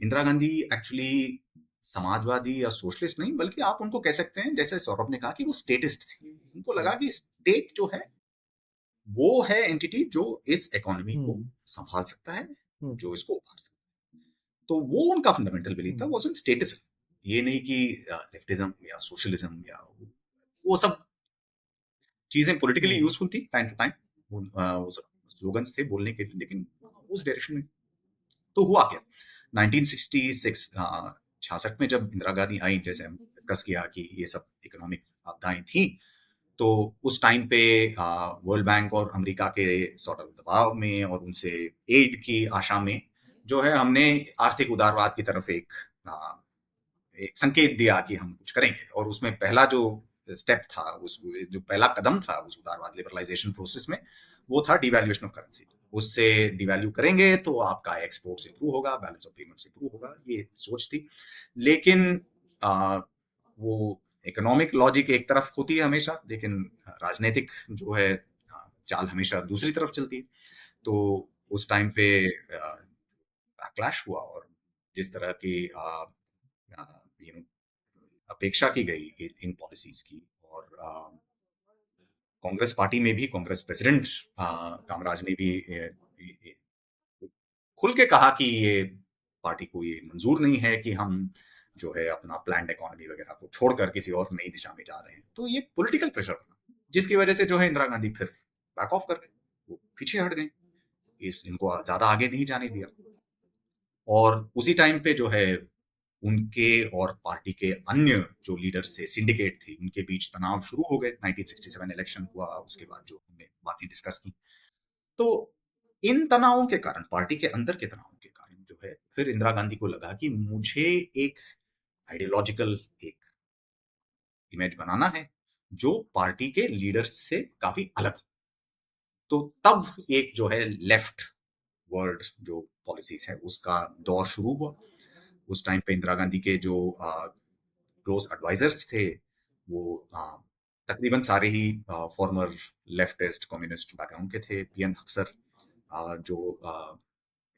इंदिरा गांधी एक्चुअली समाजवादी या सोशलिस्ट नहीं, बल्कि आप उनको कह सकते हैं, जैसे सौरभ ने कहा, कि वो स्टेटिस्ट थी। उनको लगा कि स्टेट जो है वो है एंटिटी जो इस इकोनॉमी को संभाल सकता है, जो इसको उभार सकता है। तो वो उनका फंडामेंटल बिलीफ था, वाज़न्ट स्टेटिज्म। ये नहीं कि लेफ्टिज्म या सोशलिज्म या वो सब चीजें पॉलिटिकली यूजफुल थी टाइम टू टाइम, वो सब स्लोगन्स थे बोलने के, लेकिन उस डायरेक्शन में। तो हुआ क्या 1966 66 में जब इंदिरा गांधी आई, जैसे हम डिस्कस किया कि ये सब इकोनॉमिक आपदाएं थी, तो उस टाइम पे वर्ल्ड बैंक और अमेरिका के सॉर्ट ऑफ दबाव में और उनसे एड की आशा में जो है हमने आर्थिक उदारवाद की तरफ एक संकेत दिया कि हम कुछ करेंगे। और उसमें पहला जो स्टेप था, उस जो पहला कदम था उस उदारवाद लिबरलाइजेशन प्रोसेस में, वो था डिवैल्यूएशन ऑफ करेंसी। उससे डिवैल्यू करेंगे तो आपका एक्सपोर्ट्स इंप्रूव होगा, बैलेंस ऑफ पेमेंट्स इंप्रूव होगा, ये सोच थी। लेकिन वो इकोनॉमिक लॉजिक एक तरफ होती है हमेशा, लेकिन राजनीतिक जो है चाल हमेशा दूसरी तरफ चलती है। तो उस टाइम पे बैकलैश हुआ, और जिस तरह की अपेक्षा की गई इन पॉलिसीज की, और कांग्रेस पार्टी में भी कांग्रेस प्रेसिडेंट कामराज ने भी खुल के कहा कि ये पार्टी को ये मंजूर नहीं है कि हम जो है अपना प्लान्ड इकोनॉमी वगैरह को छोड़कर किसी और नई दिशा में जा रहे हैं। तो ये पॉलिटिकल प्रेशर बना, जिसकी वजह से जो है इंदिरा गांधी फिर बैक ऑफ कर गए, वो पीछे हट गए, इनको ज्यादा आगे नहीं जाने दिया। और उसी टाइम पे जो है उनके और पार्टी के अन्य जो लीडर्स थे, सिंडिकेट थी, उनके बीच तनाव शुरू हो गए। 1967 इलेक्शन हुआ, उसके बाद जो हमने बातें डिस्कस की, तो इन तनावों के कारण, पार्टी के अंदर के तनावों के कारण जो है, फिर इंदिरा गांधी को लगा कि मुझे एक आइडियोलॉजिकल एक इमेज बनाना है जो पार्टी के लीडर्स से काफी अलग हो। तो तब एक जो है लेफ्ट वर्ल्ड जो पॉलिसीज है उसका दौर शुरू हुआ। उस टाइम पे इंदिरा गांधी के जो क्लोज एडवाइजर्स थे, वो तकरीबन सारे ही फॉर्मर लेफ्टिस्ट कम्युनिस्ट बैकग्राउंड के थे। पीएन अक्सर जो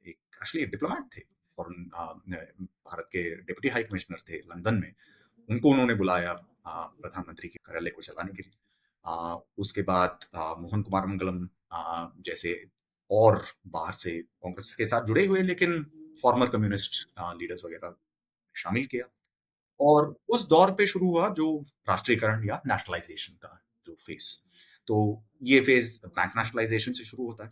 एक एक्चुअली डिप्लोमेट थे, फॉरेन भारत के डिप्टी हाई कमिश्नर थे लंदन में, उनको उन्होंने बुलाया प्रधानमंत्री के कार्यालय को चलाने के लिए। उसके बाद मोहन कुमार मंगलम जैसे और बाहर से कांग्रेस के साथ जुड़े हुए लेकिन फॉर्मर कम्युनिस्ट लीडर्स वगैरह शामिल किया। और उस दौर पे शुरू हुआ जो राष्ट्रीयकरण या नेशनलाइजेशन का जो फेज। तो ये फेज बैंक नेशनलाइजेशन से शुरू होता है,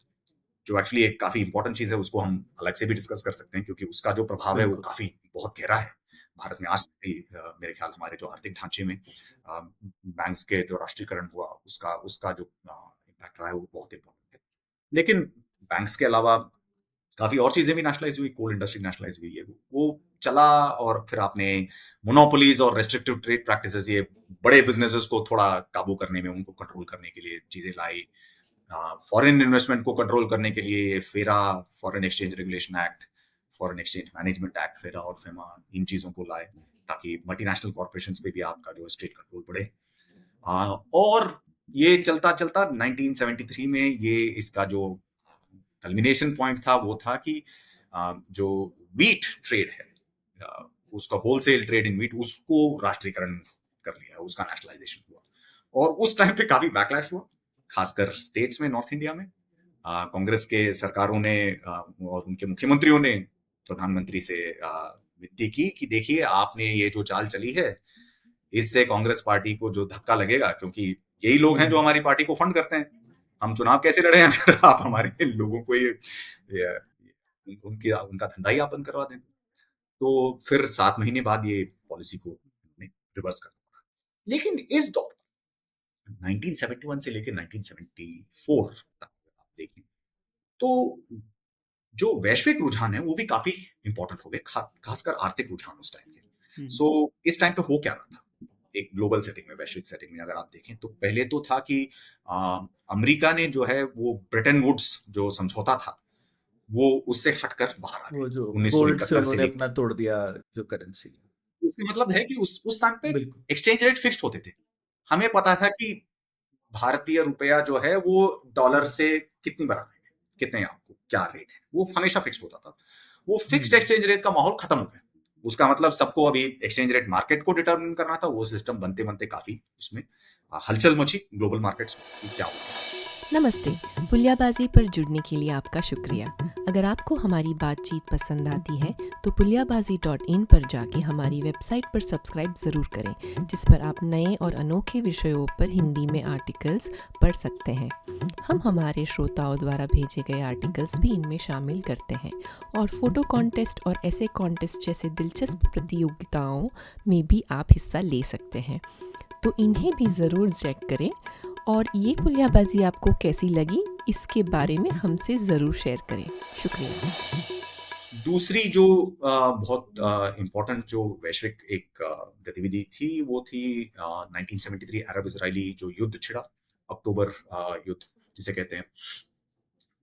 जो एक्चुअली एक काफी इंपॉर्टेंट चीज है, उसको हम अलग से भी डिस्कस कर सकते हैं, क्योंकि उसका जो प्रभाव है वो काफी बहुत गहरा है भारत में आज भी। मेरे ख्याल हमारे जो आर्थिक ढांचे में बैंक्स के जो राष्ट्रीयकरण हुआ उसका जो इम्पैक्ट रहा है वो बहुत इंपॉर्टेंट है। लेकिन बैंक्स के अलावा काफी और चीजें भी नेशनलाइज हुई, कोल इंडस्ट्री नेशनलाइज हुई है, वो चला। और फिर आपने मोनोपोलीज और रेस्ट्रिक्टिव ट्रेड प्रैक्टिसेस, ये बड़े बिजनेसेस को थोड़ा काबू करने में, उनको कंट्रोल करने के लिए चीजें लाई। फॉरेन इन्वेस्टमेंट को कंट्रोल करने के लिए फेरा, foreign exchange regulation act, foreign exchange management act, फेरा और फेमा, इन चीजों को लाए ताकि मल्टीनेशनल कॉर्पोरेशंस पे भी आपका जो स्टेट कंट्रोल बढ़े। और ये चलता चलता 1973 में ये इसका जो कल्मिनेशन पॉइंट था वो था कि जो वीट ट्रेड है, उसका होलसेल ट्रेड इन वीट, उसको राष्ट्रीयकरण कर लिया, उसका नेशनलाइजेशन हुआ। और उस टाइम पे काफी बैकलैश हुआ, खासकर स्टेट्स में, नॉर्थ इंडिया में। कांग्रेस के सरकारों ने और उनके मुख्यमंत्रियों ने प्रधानमंत्री से विनती की कि देखिए आपने ये जो चाल चली है, इससे कांग्रेस पार्टी को जो धक्का लगेगा, क्योंकि यही लोग हैं जो हमारी पार्टी को फंड करते हैं, हम चुनाव कैसे लड़े हैं अगर आप हमारे लोगों को ये उनका धंधा ही आप बंद करवा दें। तो फिर 7 महीने बाद ये पॉलिसी को रिवर्स करना पड़ा। लेकिन इस दौर 1971 से लेकर 1974 तक आप देखें तो जो वैश्विक रुझान है वो भी काफी इंपॉर्टेंट हो गए, खासकर आर्थिक रुझान उस टाइम के। सो इस टाइम पे हो क्या रहा था, एक ग्लोबल सेटिंग में, वैश्विक सेटिंग में अगर आप देखें तो पहले तो था कि अमेरिका ने जो है वो ब्रेटन वुड्स जो समझौता था वो उससे हटकर बाहर आ वो गए जो गोल्ड से 1971 से उन्होंने लेकर। अपना तोड़ दिया जो करेंसी। उसका मतलब है कि उस टाइम पे बिल्कुल। एक्सचेंज रेट फिक्स्ड होते थे। हमें पता था कि भारतीय रुपया जो है वो डॉलर से कितनी बराबर है, कितने आपको क्या रेट है, वो हमेशा फिक्स्ड होता था। वो फिक्स्ड एक्सचेंज रेट का माहौल खत्म हो गया। उसका मतलब सबको अभी एक्सचेंज रेट मार्केट को डिटरमिन करना था। वो सिस्टम बनते बनते काफी उसमें हलचल मची ग्लोबल मार्केट्स में कि क्या होगा। नमस्ते, पुलियाबाजी पर जुड़ने के लिए आपका शुक्रिया। अगर आपको हमारी बातचीत पसंद आती है तो puliyabazi.in पर जाके हमारी वेबसाइट पर सब्सक्राइब ज़रूर करें, जिस पर आप नए और अनोखे विषयों पर हिंदी में आर्टिकल्स पढ़ सकते हैं। हम हमारे श्रोताओं द्वारा भेजे गए आर्टिकल्स भी इनमें शामिल करते हैं और फोटो कॉन्टेस्ट और ऐसे कॉन्टेस्ट जैसे दिलचस्प प्रतियोगिताओं में भी आप हिस्सा ले सकते हैं, तो इन्हें भी ज़रूर चेक करें। और ये पुलियाबाजी आपको कैसी लगी इसके बारे में हमसे ज़रूर शेयर करें। शुक्रिया। दूसरी जो बहुत इम्पोर्टेंट जो वैश्विक एक गतिविधि थी वो थी 1973 अरब इजरायली जो युद्ध छिड़ा, अक्टूबर युद्ध जिसे कहते हैं।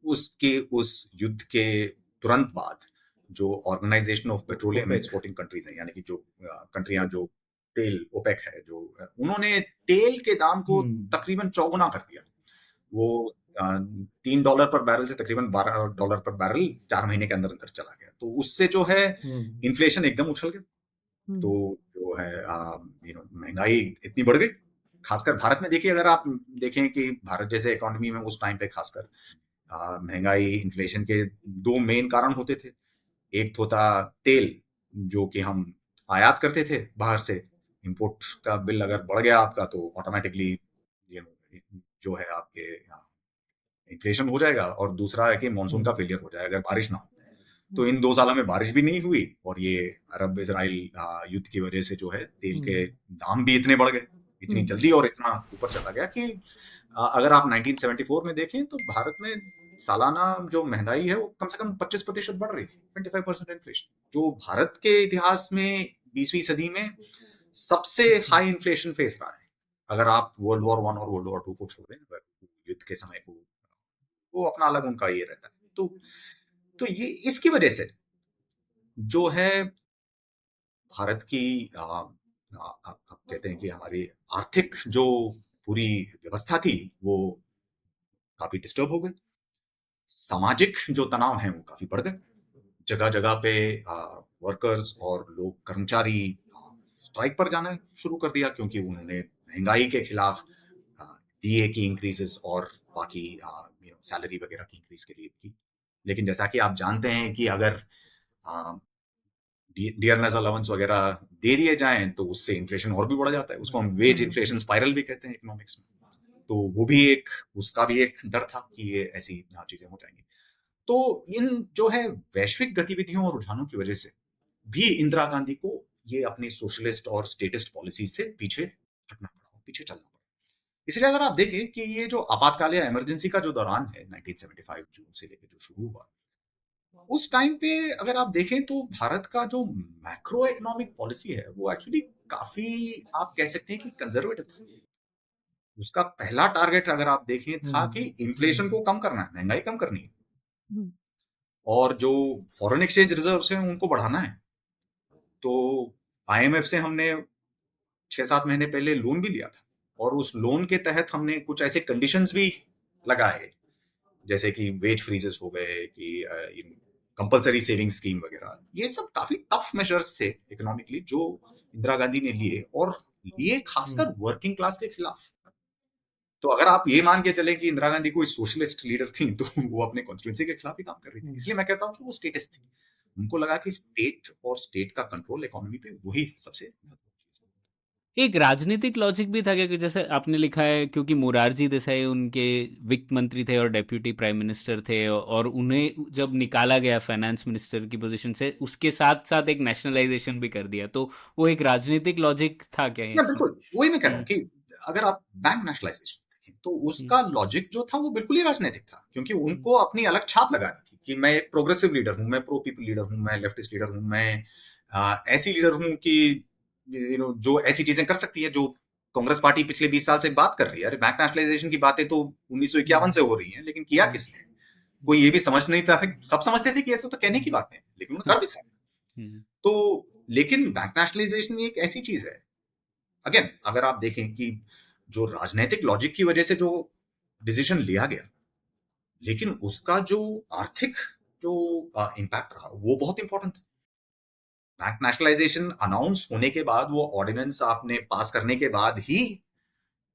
उस युद्ध के तुरंत बाद जो organisation of petroleum exporting countries है, यानी कि जो कंट्रियां जो तेल ओपेक है, जो उन्होंने तेल के दाम को तकरीबन चौगुना कर दिया। वो $3 पर बैरल से तकरीबन $12 पर बैरल 4 महीने के अंदर अंदर चला गया। तो उससे जो है इन्फ्लेशन एकदम उछल गया। तो जो है महंगाई इतनी बढ़ गई। खासकर भारत में देखिए, अगर आप देखें कि भारत जैसे इकोनॉमी में उस टाइम पे खासकर महंगाई इन्फ्लेशन के दो मेन कारण होते थे। एक तो था तेल जो कि हम आयात करते थे बाहर से, इंपोर्ट का बिल अगर बढ़ गया आपका तो ऑटोमेटिकली जो है आपके इन्फ्लेशन हो जाएगा। और दूसरा है कि मॉनसून का फेलियर हो जाएगा अगर बारिश ना हो। तो इन 2 सालों में बारिश भी नहीं हुई और ये अरब इजराइल युद्ध की वजह से जो है तेल के दाम भी इतने बढ़ गए, इतनी जल्दी और इतना ऊपर चला गया कि अगर आप 1974 में देखें तो भारत में सालाना जो महंगाई है वो कम से कम 25% बढ़ रही थी, 25% इन्फ्लेशन, जो भारत के इतिहास में 20वीं सदी में सबसे हाई इन्फ्लेशन फेस रहा है। अगर आप वर्ल्ड वॉर 1 और वर्ल्ड वॉर 2 को छोड़ दें, युद्ध के समय को, वो अपना अलग उनका ये रहता है। तो ये इसकी वजह से जो है भारत की आप कहते हैं कि हमारी आर्थिक जो पूरी व्यवस्था थी वो काफी डिस्टर्ब हो गई। सामाजिक जो तनाव हैं वो काफी बढ़ गए। जगह जगह पे वर्कर्स और लोग कर्मचारी स्ट्राइक पर जाना शुरू कर दिया, क्योंकि उन्होंने महंगाई के खिलाफ डीए की इंक्रीजेस और बाकी सैलरी वगैरह की इंक्रीज के लिए की। लेकिन जैसा कि आप जानते हैं कि अगर डियरनेस अलाउंस वगैरह दे दिए जाएं तो उससे इन्फ्लेशन और भी बढ़ जाता है। उसको हम वेज इन्फ्लेशन स्पाइरल भी कहते हैं इकोनॉमिक्स में। तो वो भी उसका भी एक डर था कि ये ऐसी चीजें हो जाएंगी। तो इन जो है वैश्विक गतिविधियों और रुझानों की वजह से भी इंदिरा गांधी को ये अपनी सोशलिस्ट और स्टेटिस्ट पॉलिसी से पीछे हटना पड़ा, पीछे चलना पड़ा। इसलिए अगर आप देखें कि ये जो आपातकाल या इमरजेंसी का जो दौरान है 1975 जून से लेकर जो शुरू हुआ, उस टाइम पे अगर आप देखें तो भारत का जो मैक्रो इकोनॉमिक पॉलिसी है वो एक्चुअली काफी आप कह सकते हैं कि कंजर्वेटिव था। उसका पहला टारगेट अगर आप देखें था कि इन्फ्लेशन को कम करना है, महंगाई कम करनी है और जो फॉरेन एक्सचेंज रिजर्व्स हैं उनको बढ़ाना है। तो आईएमएफ से हमने 6-7 महीने पहले लोन भी लिया था और उस लोन के तहत हमने कुछ ऐसे कंडीशंस भी लगाए, जैसे कि वेज फ्रीजेस हो गए, कि कंपलसरी सेविंग स्कीम वगैरह। ये सब काफी टफ मेजर्स थे इकोनॉमिकली जो इंदिरा गांधी ने लिए, और लिए खासकर वर्किंग क्लास के खिलाफ। तो अगर आप ये मान के चले कि इंदिरा गांधी कोई सोशलिस्ट लीडर थी तो वो अपने कॉन्स्टिट्यूएंसी के खिलाफ ही काम कर रही थी। इसलिए मैं कहता हूँ कि वो स्टेटिस्ट थी। उनको लगा कि स्टेट और स्टेट का कंट्रोल इकोनॉमी पे वही सबसे महत्वपूर्ण चीज है। एक राजनीतिक लॉजिक भी था, क्योंकि जैसे आपने लिखा है, क्योंकि मोरारजी देसाई उनके वित्त मंत्री थे और डेप्यूटी प्राइम मिनिस्टर थे, और उन्हें जब निकाला गया फाइनेंस मिनिस्टर की पोजीशन से, उसके साथ साथ एक नेशनलाइजेशन भी कर दिया। तो वो एक राजनीतिक लॉजिक था क्या? बिल्कुल वही मैं कह रहा हूँ कि अगर आप बैंक नेशनलाइजेशन देखें तो उसका लॉजिक जो था वो बिल्कुल ही राजनीतिक था, क्योंकि उनको अपनी अलग छाप लगानी थी कि मैं एक प्रोग्रेसिव लीडर हूँ, मैं प्रो पीपल लीडर हूँ, मैं लेफ्टिस्ट लीडर हूँ, मैं ऐसी लीडर हूँ कि जो ऐसी चीजें कर सकती है जो कांग्रेस पार्टी पिछले 20 साल से बात कर रही है। अरे बैंक नेशनलाइजेशन की बातें तो 1951 से हो रही हैं, लेकिन किया किसने? कोई ये भी समझ नहीं था, सब समझते थे कि ऐसे तो कहने की बात है, लेकिन उन्होंने कर दिखाया। तो लेकिन बैंक नेशनलाइजेशन एक ऐसी चीज है, अगेन अगर आप देखें कि जो राजनीतिक लॉजिक की वजह से जो डिसीजन लिया गया, लेकिन उसका जो आर्थिक जो इम्पैक्ट रहा वो बहुत इंपॉर्टेंट था। बैंक नेशनलाइजेशन अनाउंस होने के बाद, वो ऑर्डिनेंस आपने पास करने के बाद ही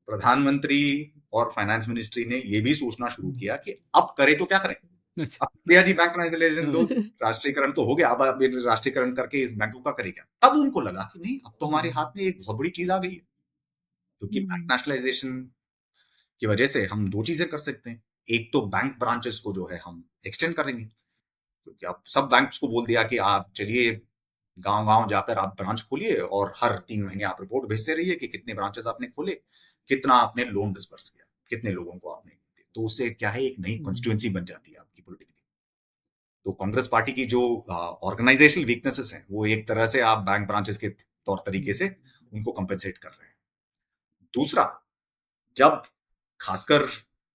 प्रधानमंत्री और फाइनेंस मिनिस्ट्री ने ये भी सोचना शुरू किया कि अब करे तो क्या करें। अब भैया जी बैंक नेशनलाइजेशन तो राष्ट्रीयकरण तो हो गया, अब राष्ट्रीयकरण करके इस बैंकों का करे क्या? अब उनको लगा कि नहीं, अब तो हमारे हाथ में एक बहुत बड़ी चीज आ गई है, क्योंकि बैंक नेशनलाइजेशन की वजह से हम दो चीजें कर सकते हैं। एक तो बैंक ब्रांचेस को जो है हम एक्सटेंड करेंगे, क्योंकि आप सब बैंक्स को बोल दिया कि आप चलिए गांव-गांव जाकर आप ब्रांच खोलिए और हर 3 महीने आप रिपोर्ट भेजते रहिए कि कितने ब्रांचेस आपने खोले, कितना आपने लोन डिसबर्स किया, कितने लोगों को आपने दिए। तो उससे क्या है, एक नई कॉन्स्टिट्यूएंसी बन जाती है आपकी पॉलिटिकली। तो कांग्रेस पार्टी की जो ऑर्गेनाइजेशनल वीकनेसेस हैं, वो एक तरह से आप बैंक ब्रांचेस के तौर तरीके से उनको कंपेंसेट कर रहे हैं। दूसरा, जब खासकर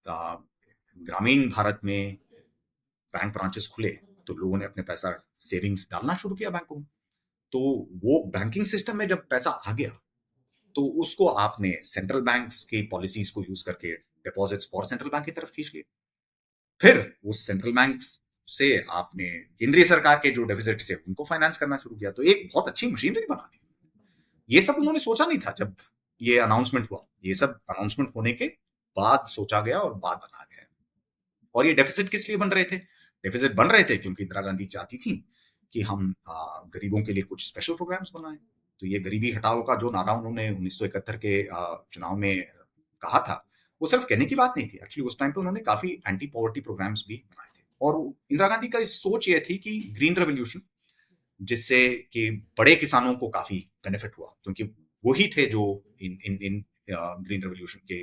ग्रामीण भारत में बैंक ब्रांचेस खुले, तो लोगों ने अपने पैसा सेविंग्स डालना शुरू किया बैंकों में। तो वो बैंकिंग सिस्टम में जब पैसा आ गया, तो उसको आपने सेंट्रल बैंक्स की पॉलिसीज को यूज करके डिपॉजिट्स और सेंट्रल बैंक की तरफ खींच लिए। फिर उस सेंट्रल बैंक्स से आपने केंद्रीय सरकार के जो डेफिसिट से उनको फाइनेंस करना शुरू किया। तो एक बहुत अच्छी मशीनरी बना दी। ये सब उन्होंने सोचा नहीं था जब ये अनाउंसमेंट हुआ, ये सब अनाउंसमेंट होने के बाद सोचा गया और बाद बना गया। और ये डेफिसिट किस लिए बन रहे थे? डेफिसिट बन रहे थे क्योंकि इंदिरा गांधी चाहती थी कि हम गरीबों के लिए कुछ स्पेशल प्रोग्राम्स बनाएं। तो ये गरीबी हटाओ का जो नारा उन्होंने 1971 के चुनाव में कहा था, वो सिर्फ कहने की बात नहीं थी। एक्चुअली उस टाइम पे उन्होंने काफी एंटी पॉवर्टी प्रोग्राम्स भी बनाए थे। और इंदिरा गांधी का सोच ये थी कि ग्रीन रेवोल्यूशन, जिससे कि बड़े किसानों को काफी बेनिफिट हुआ, क्योंकि वही थे जो इन ग्रीन रेवोल्यूशन के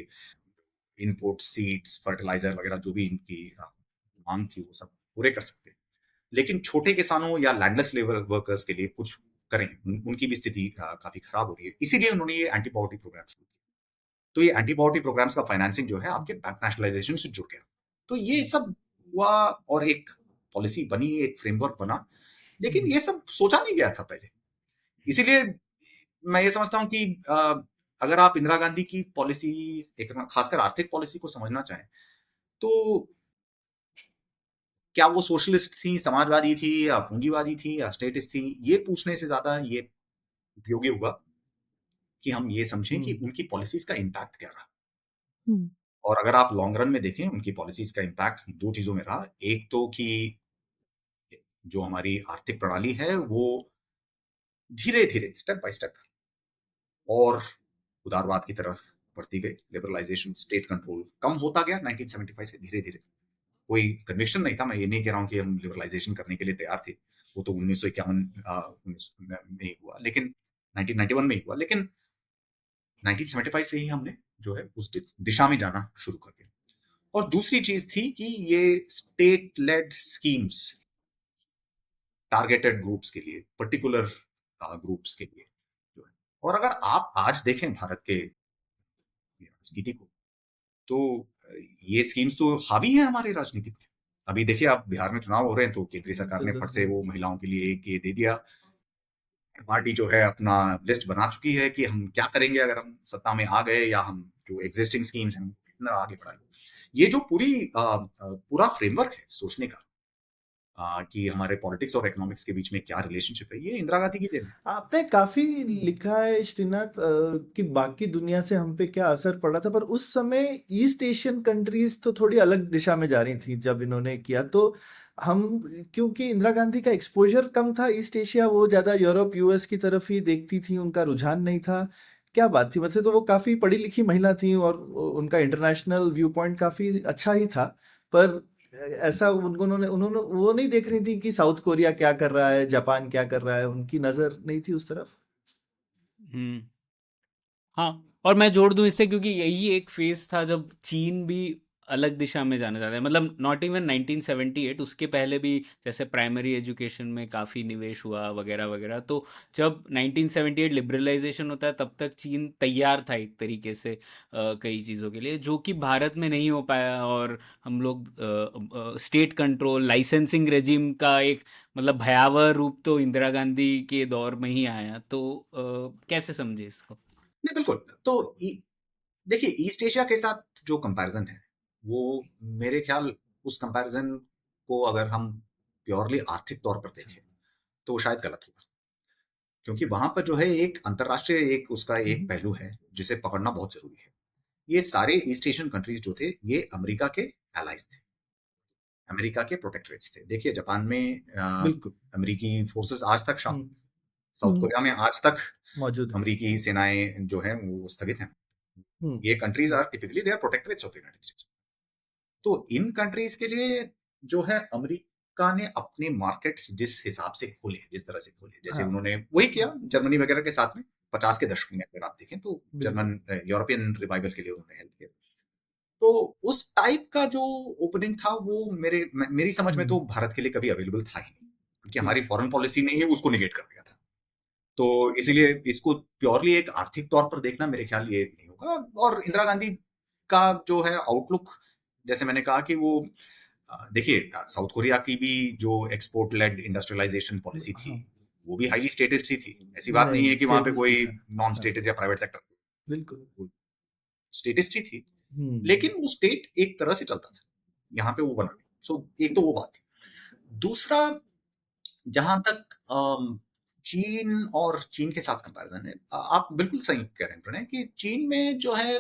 इनपुट, सीड्स, फर्टिलाइजर वगैरह जो भी इनकी मांग थी वो सब पूरे कर सकते। लेकिन छोटे किसानों या लैंडलेस लेबर वर्कर्स के लिए कुछ करें, उनकी भी स्थिति काफी खराब हो रही है। इसीलिए उन्होंने ये एंटी पॉवर्टी प्रोग्राम शुरू किया। तो ये एंटी पॉवर्टी प्रोग्राम्स का फाइनेंसिंग जो है आपके बैंक नेशनलाइजेशन से जुड़ गया। तो ये सब हुआ और एक पॉलिसी बनी, एक फ्रेमवर्क बना, लेकिन ये सब सोचा नहीं गया था पहले। इसीलिए मैं ये समझता हूं कि अगर आप इंदिरा गांधी की पॉलिसी, एक खासकर आर्थिक पॉलिसी को समझना चाहें, तो क्या वो सोशलिस्ट थी, समाजवादी थी, या पूंजीवादी थी, या स्टेटिस्ट थी, ये पूछने से ज्यादा ये उपयोगी होगा कि हम ये समझें कि उनकी पॉलिसीज का इम्पैक्ट क्या रहा। और अगर आप लॉन्ग रन में देखें, उनकी पॉलिसीज का इम्पैक्ट दो चीजों में रहा। एक तो कि जो हमारी आर्थिक प्रणाली है वो धीरे धीरे स्टेप बाय स्टेप और उदारवाद की तरफ बढ़ती गई। लिबरलाइजेशन, स्टेट कंट्रोल कम होता गया 1975 से धीरे धीरे। कोई कन्विक्शन नहीं था, मैं ये नहीं कह रहा हूं कि हम लिबरलाइजेशन करने के लिए तैयार थे, वो तो 1951 में ही हुआ, लेकिन 1991 में ही हुआ, लेकिन 1975 से ही हमने जो है उस दिशा में जाना शुरू कर दिया। और दूसरी चीज थी कि ये state lead schemes targeted groups के लिए, पर्टिकुलर ग्रुप्स के लिए जो है। और अगर आप आज देखें भारत के राजनीति को, तो ये स्कीम्स तो हावी है हमारी राजनीति पर। अभी देखिए, आप बिहार में चुनाव हो रहे हैं तो केंद्रीय सरकार ने फट से वो महिलाओं के लिए एक ये दे दिया। पार्टी जो है अपना लिस्ट बना चुकी है कि हम क्या करेंगे अगर हम सत्ता में आ गए, या हम जो एग्जिस्टिंग स्कीम्स हैं कितना आगे बढ़ाएंगे। ये जो पूरा फ्रेमवर्क है सोचने का कि हमारे पॉलिटिक्स और इकोनॉमिक्स के बीच में क्या रिलेशनशिप है, ये इंदिरा गांधी की देन है। आपने काफी लिखा है श्रीनाथ कि बाकी दुनिया से हम पे क्या असर पड़ा था, पर उस समय ईस्ट एशियन कंट्रीज तो थोड़ी अलग दिशा में जा रही थी जब इन्होंने किया। तो हम, क्योंकि इंदिरा गांधी का एक्सपोजर कम था ईस्ट एशिया, वो ज्यादा यूरोप यूएस की तरफ ही देखती थी, उनका रुझान नहीं था। क्या बात थी? वैसे तो वो काफी पढ़ी लिखी महिला थी और उनका इंटरनेशनल व्यू पॉइंट काफी अच्छा ही था, पर ऐसा उन्होंने वो नहीं देख रही थी कि साउथ कोरिया क्या कर रहा है, जापान क्या कर रहा है, उनकी नजर नहीं थी उस तरफ। हाँ, और मैं जोड़ दूं इससे, क्योंकि यही एक फेज था जब चीन भी अलग दिशा में जाना चाहते हैं, मतलब नॉट इवन 1978, उसके पहले भी जैसे प्राइमरी एजुकेशन में काफ़ी निवेश हुआ वगैरह वगैरह। तो जब 1978 लिबरलाइजेशन होता है तब तक चीन तैयार था एक तरीके से कई चीज़ों के लिए, जो कि भारत में नहीं हो पाया, और हम लोग स्टेट कंट्रोल लाइसेंसिंग रेजिम का एक मतलब भयावह रूप तो इंदिरा गांधी के दौर में ही आया। तो कैसे समझे इसको? नहीं, बिल्कुल। तो देखिए, ईस्ट एशिया के साथ जो कंपैरिजन है वो मेरे ख्याल उस कंपैरिजन को अगर हम प्योरली आर्थिक तौर पर देखें तो शायद गलत होगा, क्योंकि वहां पर जो है एक अंतरराष्ट्रीय एक उसका एक पहलू है जिसे पकड़ना बहुत जरूरी है। ये सारे ईस्ट एशियन कंट्रीज जो थे ये अमेरिका के एलाइज थे, अमेरिका के प्रोटेक्टरेट्स थे। देखिए, जापान में बिल्कुल अमेरिकी फोर्सेस आज तक शामिल, हम्म साउथ हम्म, कोरिया में आज तक मौजूद है अमेरिकी सेनाएं जो हैं वो स्थगित हैं। ये countries are typically they are protectorates of the United States. तो इन कंट्रीज के लिए जो है अमेरिका ने अपने मार्केट्स जिस हिसाब से खोले, जिस तरह से खोले, जैसे हाँ उन्होंने वही किया जर्मनी वगैरह के साथ में 50 के दशक में अगर आप देखें तो बिल्कुल जर्मन यूरोपियन रिवाइवल के लिए उन्होंने हेल्प किया। तो उस टाइप का जो ओपनिंग था वो मेरी समझ में तो भारत के लिए कभी अवेलेबल था ही नहीं, क्योंकि हमारी फॉरेन पॉलिसी ने ही उसको निगेट कर दिया था। तो इसीलिए इसको प्योरली एक आर्थिक तौर पर देखना मेरे ख्याल ये नहीं होगा। और इंदिरा गांधी का जो है आउटलुक, जैसे मैंने कहा कि वो देखिए, साउथ कोरिया की भी जो एक्सपोर्ट लेड इंडस्ट्रियलाइजेशन पॉलिसी थी हाँ वो भी हाईली स्टेटिस्ट ही थी। ऐसी बात नहीं नहीं है कि वहां पे स्टेटस कोई ही था नॉन हाँ स्टेटिस्ट या प्राइवेट सेक्टर, बिल्कुल स्टेटिस्ट ही थी, लेकिन वो स्टेट एक तरह से चलता था, यहाँ पे वो बना। सो एक तो वो बात थी। दूसरा, जहां तक चीन और चीन के साथ कंपैरिजन है, आप बिल्कुल सही कह रहे हैं प्रणय कि चीन में जो है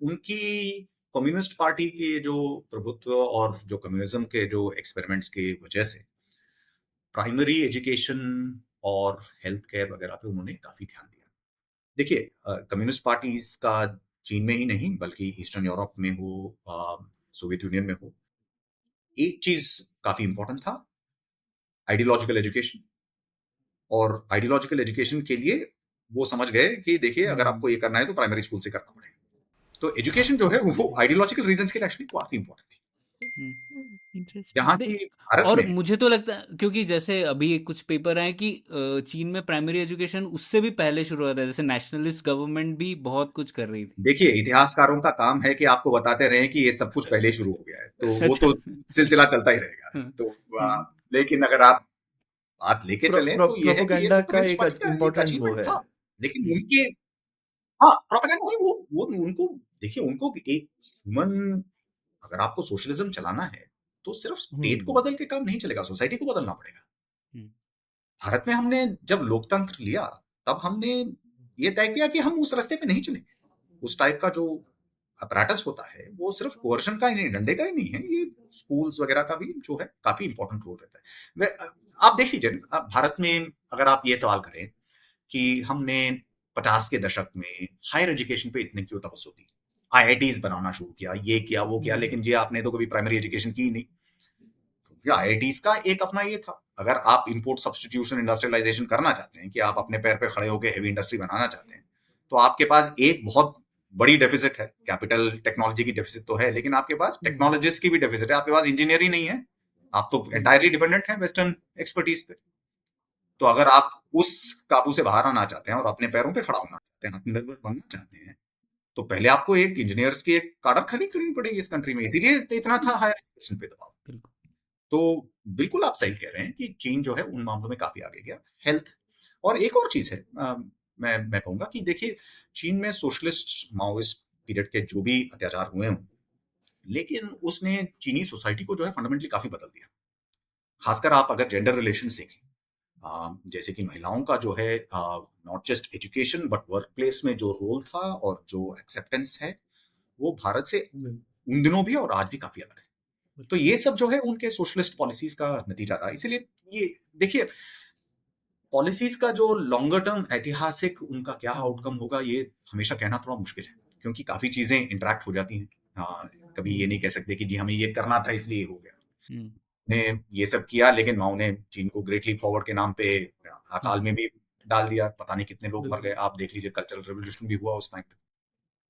उनकी कम्युनिस्ट पार्टी के जो प्रभुत्व और जो कम्युनिज्म के जो एक्सपेरिमेंट्स की वजह से प्राइमरी एजुकेशन और हेल्थ केयर वगैरह पे उन्होंने काफी ध्यान दिया। देखिए, कम्युनिस्ट पार्टीज का चीन में ही नहीं बल्कि ईस्टर्न यूरोप में हो, सोवियत यूनियन में हो, एक चीज काफी इंपॉर्टेंट था, आइडियोलॉजिकल एजुकेशन। और आइडियोलॉजिकल एजुकेशन के लिए वो समझ गए कि देखिए, अगर आपको ये करना है तो प्राइमरी स्कूल से करना पड़ेगा। तो एजुकेशन जो है वो आइडियोलॉजिकल रीजंस के लिए एक्चुअली काफी इंपॉर्टेंट थी, इंटरेस्टिंग जहां की भारत और में मुझे तो लगता है, क्योंकि जैसे अभी कुछ पेपर आए कि चीन में प्राइमरी एजुकेशन उससे भी पहले शुरू होता है, जैसे नेशनलिस्ट गवर्नमेंट भी बहुत कुछ कर रही थी। देखिए, इतिहासकारों का काम है कि आपको बताते रहे कि ये सब कुछ पहले ही शुरू हो गया है, तो वो अच्छा। तो सिलसिला चलता ही रहेगा। हाँ, तो लेकिन अगर आप बात लेके चलें तो ये है कि ये प्रोपोगंडा तो का कम्युनिस्ट पार्टी एक का एक इम्पोर्टेंट वो अचीवमेंट है था। लेकिन उनके, हाँ, प्रोपेगेंडा नहीं, वो उनको देखिए, उनको एक ह्यूमन, अगर आपको सोशलिज्म चलाना है तो सिर्फ स्टेट को बदल के काम नहीं चलेगा, सोसाइटी को बदलना पड़ेगा। हम्म, भारत में हमने जब लोकतंत्र लिया तब हमने ये तय किया कि हम उस रास्ते पे नहीं चलेंगे। उस टाइप का जो अपराटस होता है वो सिर्फ कोर्शन का ही नहीं, डंडे का ही नहीं है, ये स्कूल्स वगैरह का भी जो है काफी इंपॉर्टेंट रोल रहता है। आप देख लीजिए, भारत में अगर आप ये सवाल करें कि हमने 50 के दशक में हायर एजुकेशन पे इतने क्यों तवज्जो दी, आईआईटीज बनाना शुरू किया, ये किया वो किया, लेकिन ये आपने तो कभी प्राइमरी एजुकेशन की ही नहीं। आईआईटीज का एक अपना ये था, अगर आप इंपोर्ट सब्सटीट्यूशन इंडस्ट्रियलाइजेशन करना चाहते हैं कि आप अपने पैर पे खड़े होकर हैवी इंडस्ट्री बनाना चाहते हैं, तो आपके पास एक बहुत बड़ी डेफिसिट है, कैपिटल टेक्नोलॉजी की डेफिसिट तो है, लेकिन आपके पास टेक्नोलॉजिस्ट की भी डेफिसिट है, आपके पास इंजीनियर ही नहीं है, आप तो एंटायरली डिपेंडेंट हैं वेस्टर्न एक्सपर्टीज पे। तो अगर आप उस काबू से बाहर आना चाहते हैं और अपने पैरों पे खड़ा होना चाहते हैं, आत्मनिर्भर बनना चाहते हैं, तो पहले आपको एक इंजीनियर्स की एक काडर खड़ी करनी पड़ेगी इस कंट्री में, इसीलिए इतना था हायर एजुकेशन पे दबाव। बिल्कुल। तो बिल्कुल आप सही कह रहे हैं कि चीन जो है उन मामलों में काफी आगे गया। हेल्थ, और एक और चीज है, मैं कहूंगा कि देखिए, चीन में सोशलिस्ट माओइस्ट पीरियड के जो भी अत्याचार हुए हों, लेकिन उसने चीनी सोसाइटी को जो है फंडामेंटली काफी बदल दिया। खासकर आप अगर जेंडर रिलेशन देखें, जैसे कि महिलाओं का जो है not just education but work place में जो रोल था और जो एक्सेप्टेंस है वो भारत से उन दिनों भी और आज भी काफी अलग है। तो ये सब जो है उनके सोशलिस्ट पॉलिसीज का नतीजा रहा। इसीलिए ये देखिए, पॉलिसीज का जो लॉन्गर टर्म ऐतिहासिक उनका क्या आउटकम होगा ये हमेशा कहना थोड़ा मुश्किल है, क्योंकि काफी चीजें इंटरेक्ट हो जाती हैं। कभी ये नहीं कह सकते कि जी हमें ये करना था इसलिए हो गया, ने ये सब किया, लेकिन माओ ने चीन को ग्रेट लीप फॉरवर्ड के नाम पे अकाल में भी डाल दिया, पता नहीं कितने लोग मर गए। आप देख लीजिए, कल्चरल रेवोल्यूशन भी हुआ उस टाइम पे।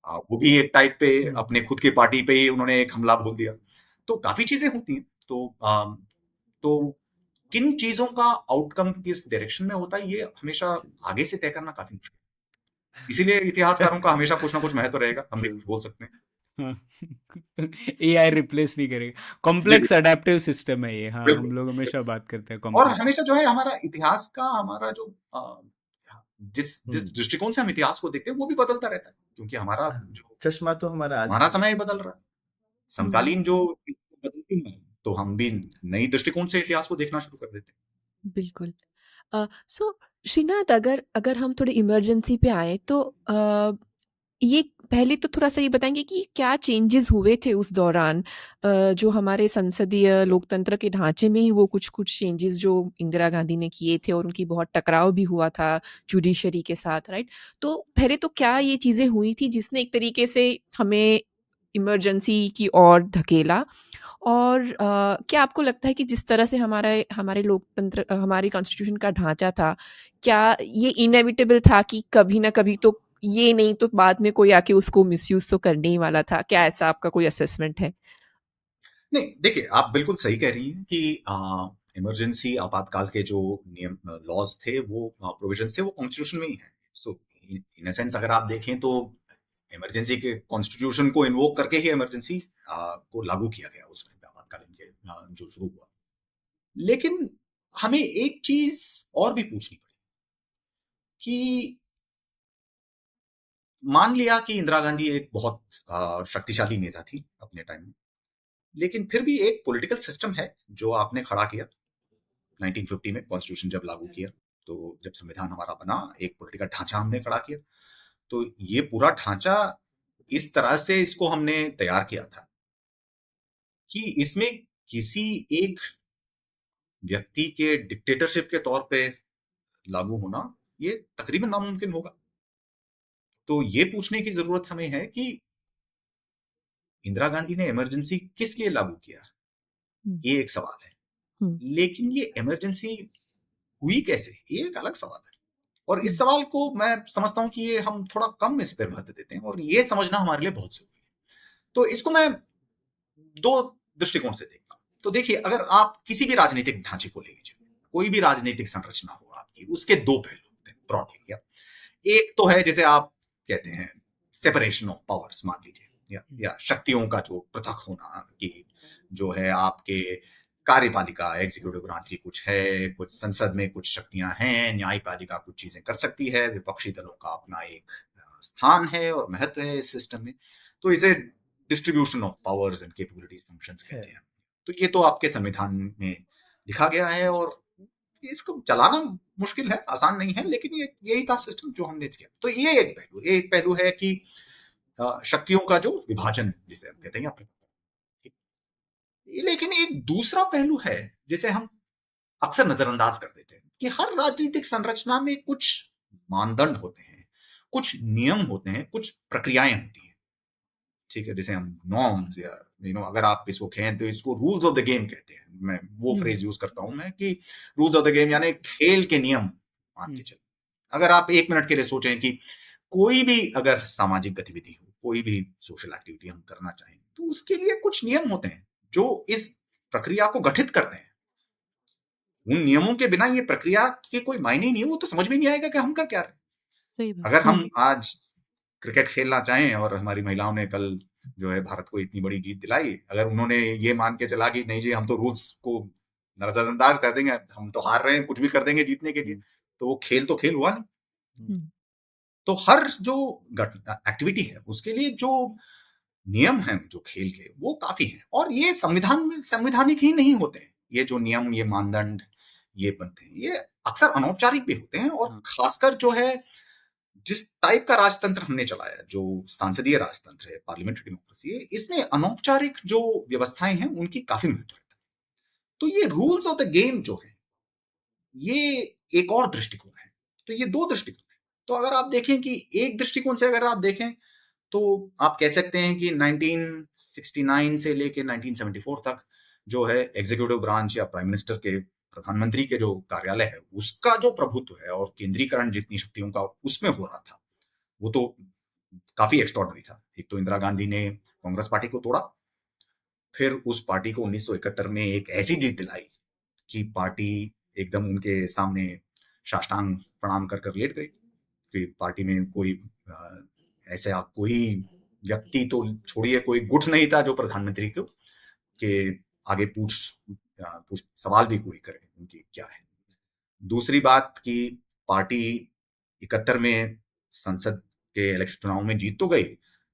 वो भी एक टाइप पे हम्म, अपने खुद की पार्टी पे ही उन्होंने एक हमला बोल दिया। तो काफी चीजें होती हैं। तो किन चीजों का आउटकम किस डायरेक्शन में होता है, ये हमेशा आगे से तय करना काफी मुश्किल है। इसीलिए इतिहासकारों का हमेशा कुछ ना कुछ महत्व रहेगा, हम भी कुछ बोल सकते हैं। एआई रिप्लेस नहीं करेगा, जी, कॉम्प्लेक्स अडेप्टिव सिस्टम है ये। हाँ, हम बिल्कुल। लोग हमेशा बात करते हैं और कॉम्प्लेक्स। हमेशा जो है हमारा इतिहास का हमारा जो जिस जिस हम्म, दृष्टिकोण से हम इतिहास को देखते हैं वो भी बदलता रहता है, क्योंकि हमारा जो चश्मा तो हमारा आज हमारा भी है। समय बदल रहा है, हम्म, समकालीन जो चीजें बदलती हैं, तो हम भी नई दृष्टिकोण से इतिहास को देखना शुरू कर देते हैं। बिल्कुल। सो श्रीनाथ, अगर अगर हम थोड़े इमरजेंसी पे आए तो ये पहले तो थोड़ा-सा ये बताएँगे कि क्या चेंजेस हुए थे उस दौरान? जो हमारे संसदीय लोकतंत्र के ढाँचे में ही वो कुछ-कुछ चेंजेस जो इंदिरा गांधी ने किए थे और उनकी बहुत टकराव भी हुआ था जुडिशरी के साथ, राइट? तो पहले तो क्या ये चीज़ें हुई थी जिसने एक तरीके से हमें इमरजेंसी की ओर धकेला? और क्या आपको लगता है कि जिस तरह से हमारे लोकतंत्र हमारी कॉन्स्टिट्यूशन का ढांचा था, क्या ये इनएविटेबल था कि कभी ना कभी तो ये नहीं तो बाद में कोई आके उसको मिसयूज तो करने ही वाला था? क्या ऐसा आपका कोई असेसमेंट है? नहीं, देखिए, आप बिल्कुल सही कह रही हैं कि इमरजेंसी आपातकाल के जो नियम लॉज थे, वो प्रोविजंस थे, वो कॉन्स्टिट्यूशन में ही है। सो इन सेंस अगर आप देखें तो इमरजेंसी के कॉन्स्टिट्यूशन को इन्वोक करके ही इमरजेंसी को लागू किया गया उस टाइम पे, आपातकालीन के जो शुरू हुआ। लेकिन हमें एक चीज और भी पूछनी पड़ी कि मान लिया कि इंदिरा गांधी एक बहुत शक्तिशाली नेता थी अपने टाइम में, लेकिन फिर भी एक पॉलिटिकल सिस्टम है जो आपने खड़ा किया 1950 में, कॉन्स्टिट्यूशन जब लागू किया, तो जब संविधान हमारा बना, एक पॉलिटिकल ढांचा हमने खड़ा किया। तो ये पूरा ढांचा इस तरह से इसको हमने तैयार किया था कि इसमें किसी एक व्यक्ति के डिक्टेटरशिप के तौर पे लागू होना ये तकरीबन नामुमकिन होगा। तो ये पूछने की जरूरत हमें है कि इंदिरा गांधी ने इमरजेंसी किस लिए लागू किया, हुँ, ये एक सवाल है। हुँ, लेकिन ये इमरजेंसी हुई कैसे, ये एक अलग सवाल है। और इस हुँ, सवाल को मैं समझता हूं कि ये हम थोड़ा कम इस पे महत्व देते हैं, और ये समझना हमारे लिए बहुत जरूरी है। तो इसको मैं दो दृष्टिकोण से देखता हूं। तो देखिए, अगर आप किसी भी राजनीतिक ढांचे को ले लीजिए, कोई भी राजनीतिक संरचना हो आपकी, उसके दो पहलू होते हैं ब्रॉडली। एक तो है जिसे आप कहते हैं सेपरेशन ऑफ पावर्स, मान लीजिए, या शक्तियों का जो पृथक होना, कि जो है आपके कार्यपालिका एग्जीक्यूटिव ब्रांच की कुछ है, कुछ संसद में कुछ शक्तियां हैं, न्यायपालिका कुछ चीजें कर सकती है, विपक्षी दलों का अपना एक स्थान है और महत्व है इस सिस्टम में। तो इसे distribution of powers and capabilities functions है। कहते हैं। तो ये तो आपके संविधान में लिखा गया है, और इसको चलाना मुश्किल है, आसान नहीं है, लेकिन ये यही था सिस्टम जो हमने किया। तो ये एक पहलू है कि शक्तियों का जो विभाजन जिसे हम कहते हैं, या लेकिन एक दूसरा पहलू है जिसे हम अक्सर नजरअंदाज कर देते हैं, कि हर राजनीतिक संरचना में कुछ मानदंड होते हैं, कुछ नियम होते हैं, कुछ प्रक्रियाएं होती हैं। ठीक है, जैसे हम नॉर्म्स, या अगर आप इसको कहें तो इसको रूल्स ऑफ द गेम कहते हैं। मैं वो हुँ, फ्रेज यूज करता हूं मैं, कि रूल्स ऑफ द गेम यानी खेल के नियम मान के चलो। अगर आप एक मिनट के लिए सोचें कि कोई भी अगर सामाजिक गतिविधि हो, कोई भी सोशल एक्टिविटी हम करना चाहें, तो उसके लिए कुछ नियम होते हैं जो इस प्रक्रिया को गठित करते हैं। उन नियमों के बिना ये प्रक्रिया के कोई मायने ही नहीं है, वो तो समझ में नहीं आएगा कि हम कर क्या रहे हैं। सही बात। अगर हुँ, हम आज क्रिकेट खेलना चाहें, और हमारी महिलाओं ने कल जो है भारत को इतनी बड़ी जीत दिलाई, अगर उन्होंने ये मान के चला कि नहीं जी, हम तो रूल्स को नजरअंदाज कर देंगे, हम तो हार रहे हैं, कुछ भी कर देंगे जीतने के लिए, तो वो खेल तो खेल हुआ नहीं। हुँ, तो हर जो एक्टिविटी है उसके लिए जो नियम हैं जो खेल के, वो काफी हैं, और ये संविधानिक ही नहीं होते हैं। ये जो नियम, ये मानदंड ये बनते हैं, ये अक्सर अनौपचारिक भी होते हैं। और खासकर जो है जिस टाइप का राजतंत्र हमने चलाया, जो सांसदीय राजतंत्र है, पार्लियामेंट्री डेमोक्रेसी है, इसमें अनौपचारिक जो व्यवस्थाएं हैं उनकी काफी महत्व रहता है। तो ये रूल्स ऑफ द गेम जो है, ये एक और दृष्टिकोण है। तो ये दो दृष्टिकोण है। तो अगर आप देखें कि एक दृष्टिकोण से अगर आप देखें, तो आप कह सकते हैं कि 1969 से लेके 1974 तक जो है एग्जीक्यूटिव ब्रांच या प्राइम मिनिस्टर के, प्रधानमंत्री के जो कार्यालय है, उसका जो प्रभुत्व है और केंद्रीकरण जितनी शक्तियों का उसमें हो रहा था, वो तो काफी एक्स्ट्रॉर्डनरी था। एक तो इंदिरा गांधी ने कांग्रेस पार्टी को तोड़ा, फिर उस पार्टी को 1971 में एक ऐसी जीत दिलाई कि पार्टी एकदम उनके सामने साष्टांग प्रणाम कर लेट गई। कि पार्टी में कोई ऐसा कोई व्यक्ति तो छोड़िए, कोई गुट नहीं था जो प्रधानमंत्री को के आगे पूछ सवाल भी कोई करे उनकी क्या है। दूसरी बात कि पार्टी 71 में संसद के इलेक्शन चुनाव में जीत तो गई,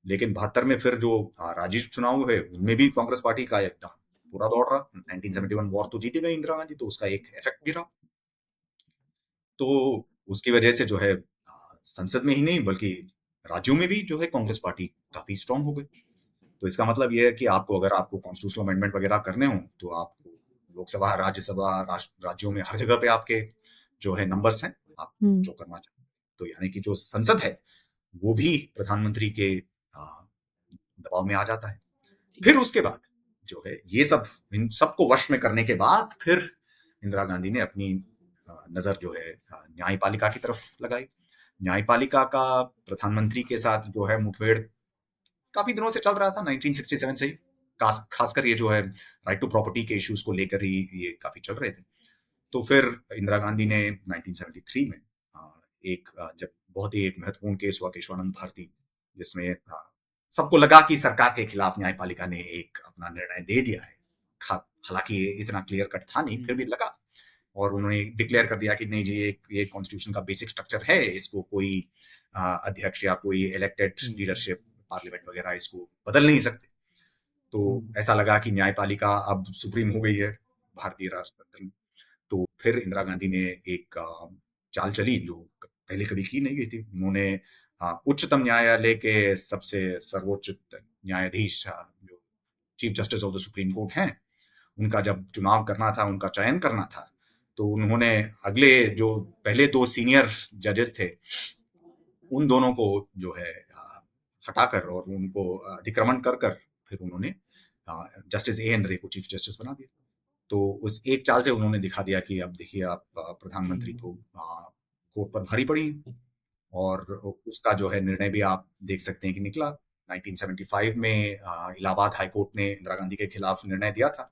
लेकिन 72 में फिर जो राज्य चुनाव हुए उनमें भी कांग्रेस पार्टी का एकदम पूरा दौड़ रहा। 1971 वॉर तो जीती गई इंदिरा गांधी, तो उसका एक इफेक्ट गिरा। तो उसकी वजह से जो है संसद में ही नहीं बल्कि राज्यों में भी जो है कांग्रेस पार्टी काफी स्ट्रांग हो गई। तो इसका मतलब यह है कि अगर आपको कॉन्स्टिट्यूशनल अमेंडमेंट वगैरह करने हो तो आपको लोकसभा, राज्यसभा, राज्यों में हर जगह पे आपके जो है नंबर्स हैं, आप जो करना चाहते हैं। तो यानी कि जो संसद है वो भी प्रधानमंत्री के दबाव में आ जाता है। फिर उसके बाद जो है ये सब, इन सबको वश में करने के बाद फिर इंदिरा गांधी ने अपनी नजर जो है न्यायपालिका की तरफ लगाई। न्यायपालिका का प्रधानमंत्री के साथ जो है मुठभेड़ काफी दिनों से चल रहा था, 1967 से ही। खासकर ये जो है राइट टू प्रॉपर्टी के इश्यूज को लेकर ही ये काफी चल रहे थे। तो फिर इंदिरा गांधी ने 1973 में एक जब बहुत ही एक महत्वपूर्ण केस हुआ केशवानंद भारती, जिसमें सबको लगा कि सरकार के खिलाफ न्यायपालिका ने एक अपना निर्णय दे दिया है। हालांकि इतना क्लियर कट था नहीं, फिर भी लगा, और उन्होंने डिक्लेयर कर दिया कि नहीं जी, ये कॉन्स्टिट्यूशन का बेसिक स्ट्रक्चर है, इसको कोई अध्यक्ष या कोई इलेक्टेड लीडरशिप पार्लियामेंट वगैरह इसको बदल नहीं सकते। तो ऐसा लगा कि न्यायपालिका अब सुप्रीम हो गई है भारतीय राष्ट्रतंत्र में। तो फिर इंदिरा गांधी ने एक चाल चली जो पहले कभी की नहीं गई थी। उन्होंने उच्चतम न्यायालय के सबसे सर्वोच्च न्यायाधीश जो chief justice of the supreme court हैं, उनका जब चुनाव करना था, उनका चयन करना था, तो उन्होंने अगले जो पहले 2 सीनियर जजेस थे उन दोनों को जो है हटाकर और उनको अतिक्रमण कर फिर उन्होंने जस्टिस A.N. रे को चीफ जस्टिस बना दिया। तो उस एक चाल से उन्होंने दिखा दिया कि अब देखिए आप प्रधानमंत्री तो कोर्ट पर भारी पड़ी, और उसका जो है निर्णय भी आप देख सकते हैं कि निकला। 1975 में इलाहाबाद हाई कोर्ट ने इंदिरा गांधी के खिलाफ निर्णय दिया था।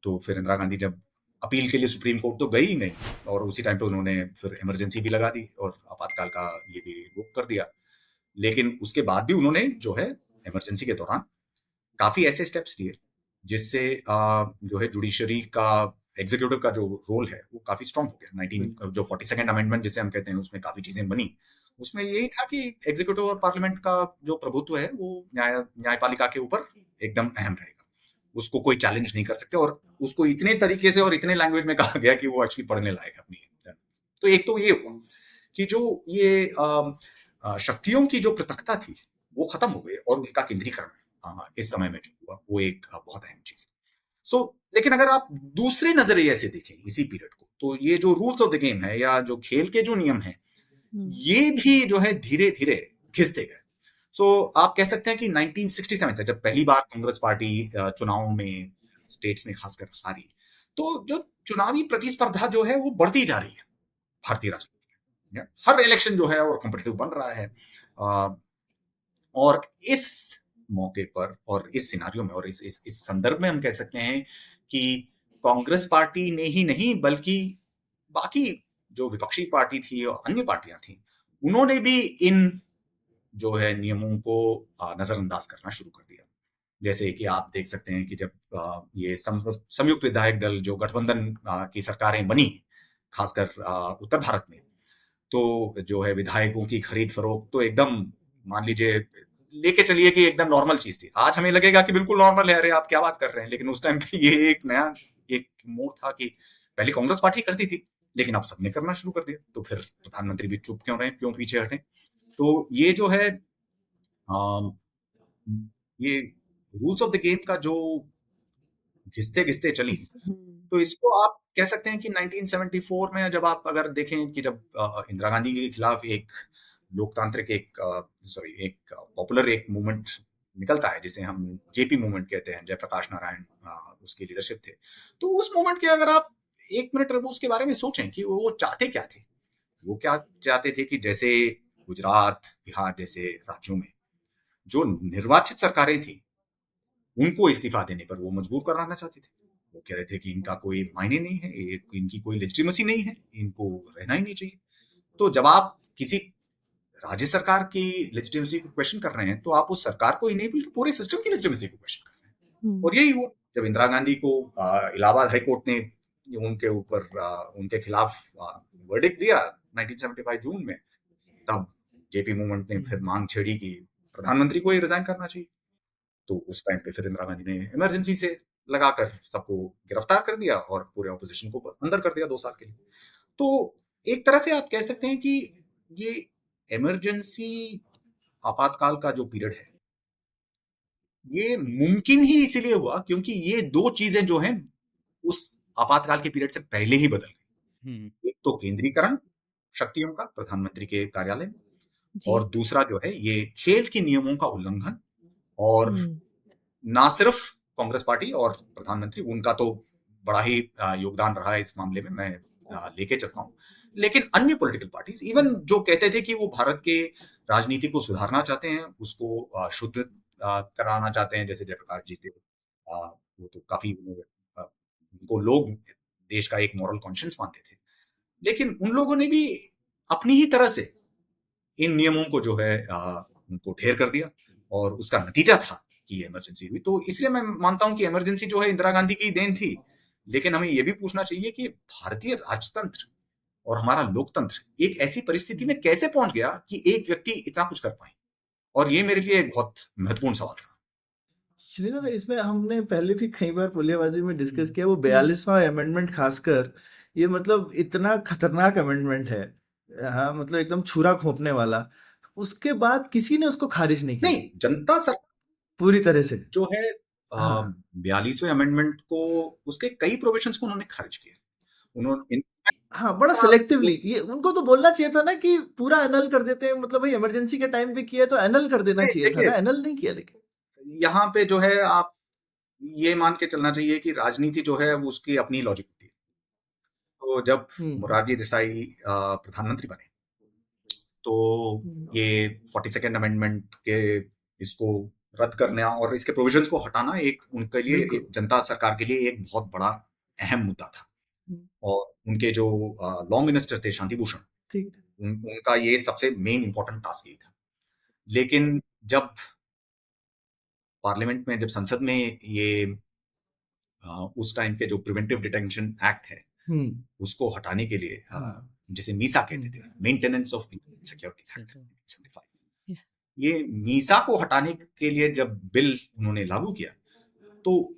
तो फिर इंदिरा गांधी जब अपील के लिए सुप्रीम कोर्ट तो गई ही नहीं, और उसी टाइम पे उन्होंने फिर इमरजेंसी भी लगा दी और आपातकाल का ये भी रोक कर दिया। लेकिन उसके बाद भी उन्होंने जो है इमरजेंसी के दौरान काफी ऐसे स्टेप्स लिए जिससे जो है जुडिशरी का, एग्जीक्यूटिव का जो रोल है वो काफी स्ट्रांग हो गया। जो 42nd अमेंडमेंट जिसे हम कहते हैं, उसमें काफी चीजें बनी। उसमें यही था कि एग्जीक्यूटिव और पार्लियामेंट का जो प्रभुत्व है वो न्यायपालिका के ऊपर एकदम अहम रहेगा, उसको कोई चैलेंज नहीं कर सकते। और उसको इतने तरीके से और इतने लैंग्वेज में कहा गया कि वो एक्चुअली पढ़ने लायक अपनी। तो एक तो ये हुआ कि जो ये शक्तियों की जो पृथकता थी वो खत्म हो गई, और उनका केंद्रीकरण इस समय में जो हुआ वो एक बहुत अहम चीज। लेकिन अगर आप दूसरे नजरिए से देखें इसी पीरियड को, तो ये जो रूल्स ऑफ द गेम है या जो खेल के जो नियम हैं, ये भी जो है धीरे धीरे घिसते गए। आप कह सकते हैं कि 1967 से जब पहली बार कांग्रेस पार्टी चुनाव में स्टेट्स में खासकर हारी, तो जो चुनावी प्रतिस्पर्धा जो है वो बढ़ती जा रही है भारतीय राजनीति में। हर इलेक्शन जो है और कॉम्पिटिटिव बन रहा है, और इस मौके पर और इस सिनारियो में और इस संदर्भ में हम कह सकते हैं कि कांग्रेस पार्टी ने ही नहीं बल्कि बाकी जो विपक्षी पार्टी थी और अन्य पार्टियां थी, उन्होंने भी इन जो है नियमों को नजरअंदाज करना शुरू कर दिया। जैसे कि आप देख सकते हैं कि जब ये संयुक्त विधायक दल जो गठबंधन की सरकारें बनी, खासकर उत्तर भारत में, तो जो है विधायकों की खरीद फरोख्त तो एकदम मान लीजिए लेके चलिए कि एकदम नॉर्मल चीज थी। आज हमें लगेगा कि बिल्कुल नॉर्मल है, अरे आप क्या बात कर रहे हैं, लेकिन उस टाइम पे ये एक नया एक मोड़ था कि पहले कांग्रेस पार्टी करती थी, लेकिन अब सबने करना शुरू कर दिया। तो फिर प्रधानमंत्री भी चुप क्यों रहे, क्यों पीछे हटे। तो ये जो है ये रूल्स ऑफ द गेम का जो घिसते घिसते चली, तो इसको आप कह सकते हैं कि 1974 में जब आप अगर देखें कि जब इंदिरा गांधी के खिलाफ एक लोकतांत्रिक एक पॉपुलर एक मूवमेंट निकलता है जिसे हम जेपी मूवमेंट कहते हैं, जयप्रकाश नारायण उसकी लीडरशिप थे। तो उस मूवमेंट के अगर आप एक मिनट उसके बारे में सोचें कि वो चाहते क्या थे, वो क्या चाहते थे कि जैसे गुजरात, बिहार जैसे राज्यों में जो निर्वाचित सरकारें थी, उनको इस्तीफा देने पर वो मजबूर कराना चाहते थे। वो कह रहे थे कि इनका कोई मायने नहीं है, इनकी कोई लेजिटिमेसी नहीं है, इनको रहना ही नहीं चाहिए। तो जब आप किसी राज्य सरकार की लेजिटिमेसी को क्वेश्चन कर रहे हैं, तो आप उस सरकार को ही नहीं बल्कि पूरे सिस्टम की लेजिटिमेसी को क्वेश्चन कर रहे हैं। और यही हुआ जब इंदिरा गांधी को इलाहाबाद हाई कोर्ट ने उनके ऊपर उनके खिलाफ वर्डिक्ट दिया 1975 जून में, तब जेपी मूवमेंट ने फिर मांग छेड़ी कि प्रधानमंत्री को ही रिजाइन करना चाहिए। तो उस टाइम पे फिर इंदिरा गांधी ने इमरजेंसी से लगाकर सबको गिरफ्तार कर दिया और पूरे ऑपोजिशन को अंदर कर दिया 2 साल के लिए। तो एक तरह से आप कह सकते हैं कि ये इमरजेंसी आपातकाल का जो पीरियड है, ये मुमकिन ही इसीलिए हुआ क्योंकि ये 2 चीजें जो हैं उस आपातकाल के पीरियड से पहले ही बदल गई। एक तो केंद्रीकरण शक्तियों का प्रधानमंत्री के कार्यालय में, और दूसरा जो है ये खेल के नियमों का उल्लंघन। और ना सिर्फ कांग्रेस पार्टी और प्रधानमंत्री, उनका तो बड़ा ही योगदान रहा है इस मामले में, मैं लेके चलता हूँ, लेकिन अन्य पॉलिटिकल पार्टीज इवन जो कहते थे कि वो भारत के राजनीति को सुधारना चाहते हैं, उसको शुद्ध कराना चाहते हैं, जैसे जयप्रकाश जी थे, वो तो काफी उनको लोग देश का एक मॉरल कॉन्शियंस मानते थे, लेकिन उन लोगों ने भी अपनी ही तरह से इन नियमों को जो है उनको ढेर कर दिया, और उसका नतीजा था कि इमरजेंसी हुई। तो इसलिए मैं मानता हूं कि इमरजेंसी जो है इंदिरा गांधी की देन थी, लेकिन हमें यह भी पूछना चाहिए कि भारतीय राजतंत्र और हमारा लोकतंत्र एक ऐसी परिस्थिति में कैसे पहुंच गया कि एक व्यक्ति इतना कुछ कर पाए, और ये मेरे लिए एक बहुत महत्वपूर्ण सवाल रहा। श्रीनाथ, इसमें हमने पहले भी कई बार पुलियाबाजी में डिस्कस किया, वो 42वां अमेंडमेंट खासकर, ये मतलब इतना खतरनाक अमेंडमेंट है, हाँ, मतलब एकदम छुरा खोपने वाला। उसके बाद किसी ने उसको खारिज नहीं किया। नहीं, जनता सर पूरी तरह से जो है 42वें अमेंडमेंट को, उसके कई प्रोविजंस को उन्होंने खारिज किया। उन्होंने हाँ, बड़ा सिलेक्टिवली, ये उनको तो बोलना चाहिए था ना कि पूरा एनल कर देते हैं, मतलब भाई इमरजेंसी के टाइम पे किया तो एनल कर देना चाहिए था ना, एनल नहीं किया। लेकिन यहाँ पे जो है आप ये मान के चलना चाहिए कि राजनीति जो है वो उसकी अपनी लॉजिक होती है। तो जब मोरारजी देसाई प्रधानमंत्री बने, तो ये 42nd अमेंडमेंट के इसको रद्द करना और इसके प्रोविजंस को हटाना एक उनके लिए, एक जनता सरकार के लिए एक बहुत बड़ा अहम मुद्दा था। और उनके जो लॉ मिनिस्टर थे शांति भूषण, उनका ये सबसे मेन इंपॉर्टेंट टास्क यही था। लेकिन जब पार्लियामेंट में, जब संसद में ये उस टाइम के जो प्रिवेंटिव डिटेंशन एक्ट है, उसको हटाने के लिए, जिसे मीसा कहते थे, मेंटेनेंस ऑफ सिक्योरिटी एक्ट 1975, ये मीसा को हटाने के लिए जब बिल उन्होंने लागू किया, तो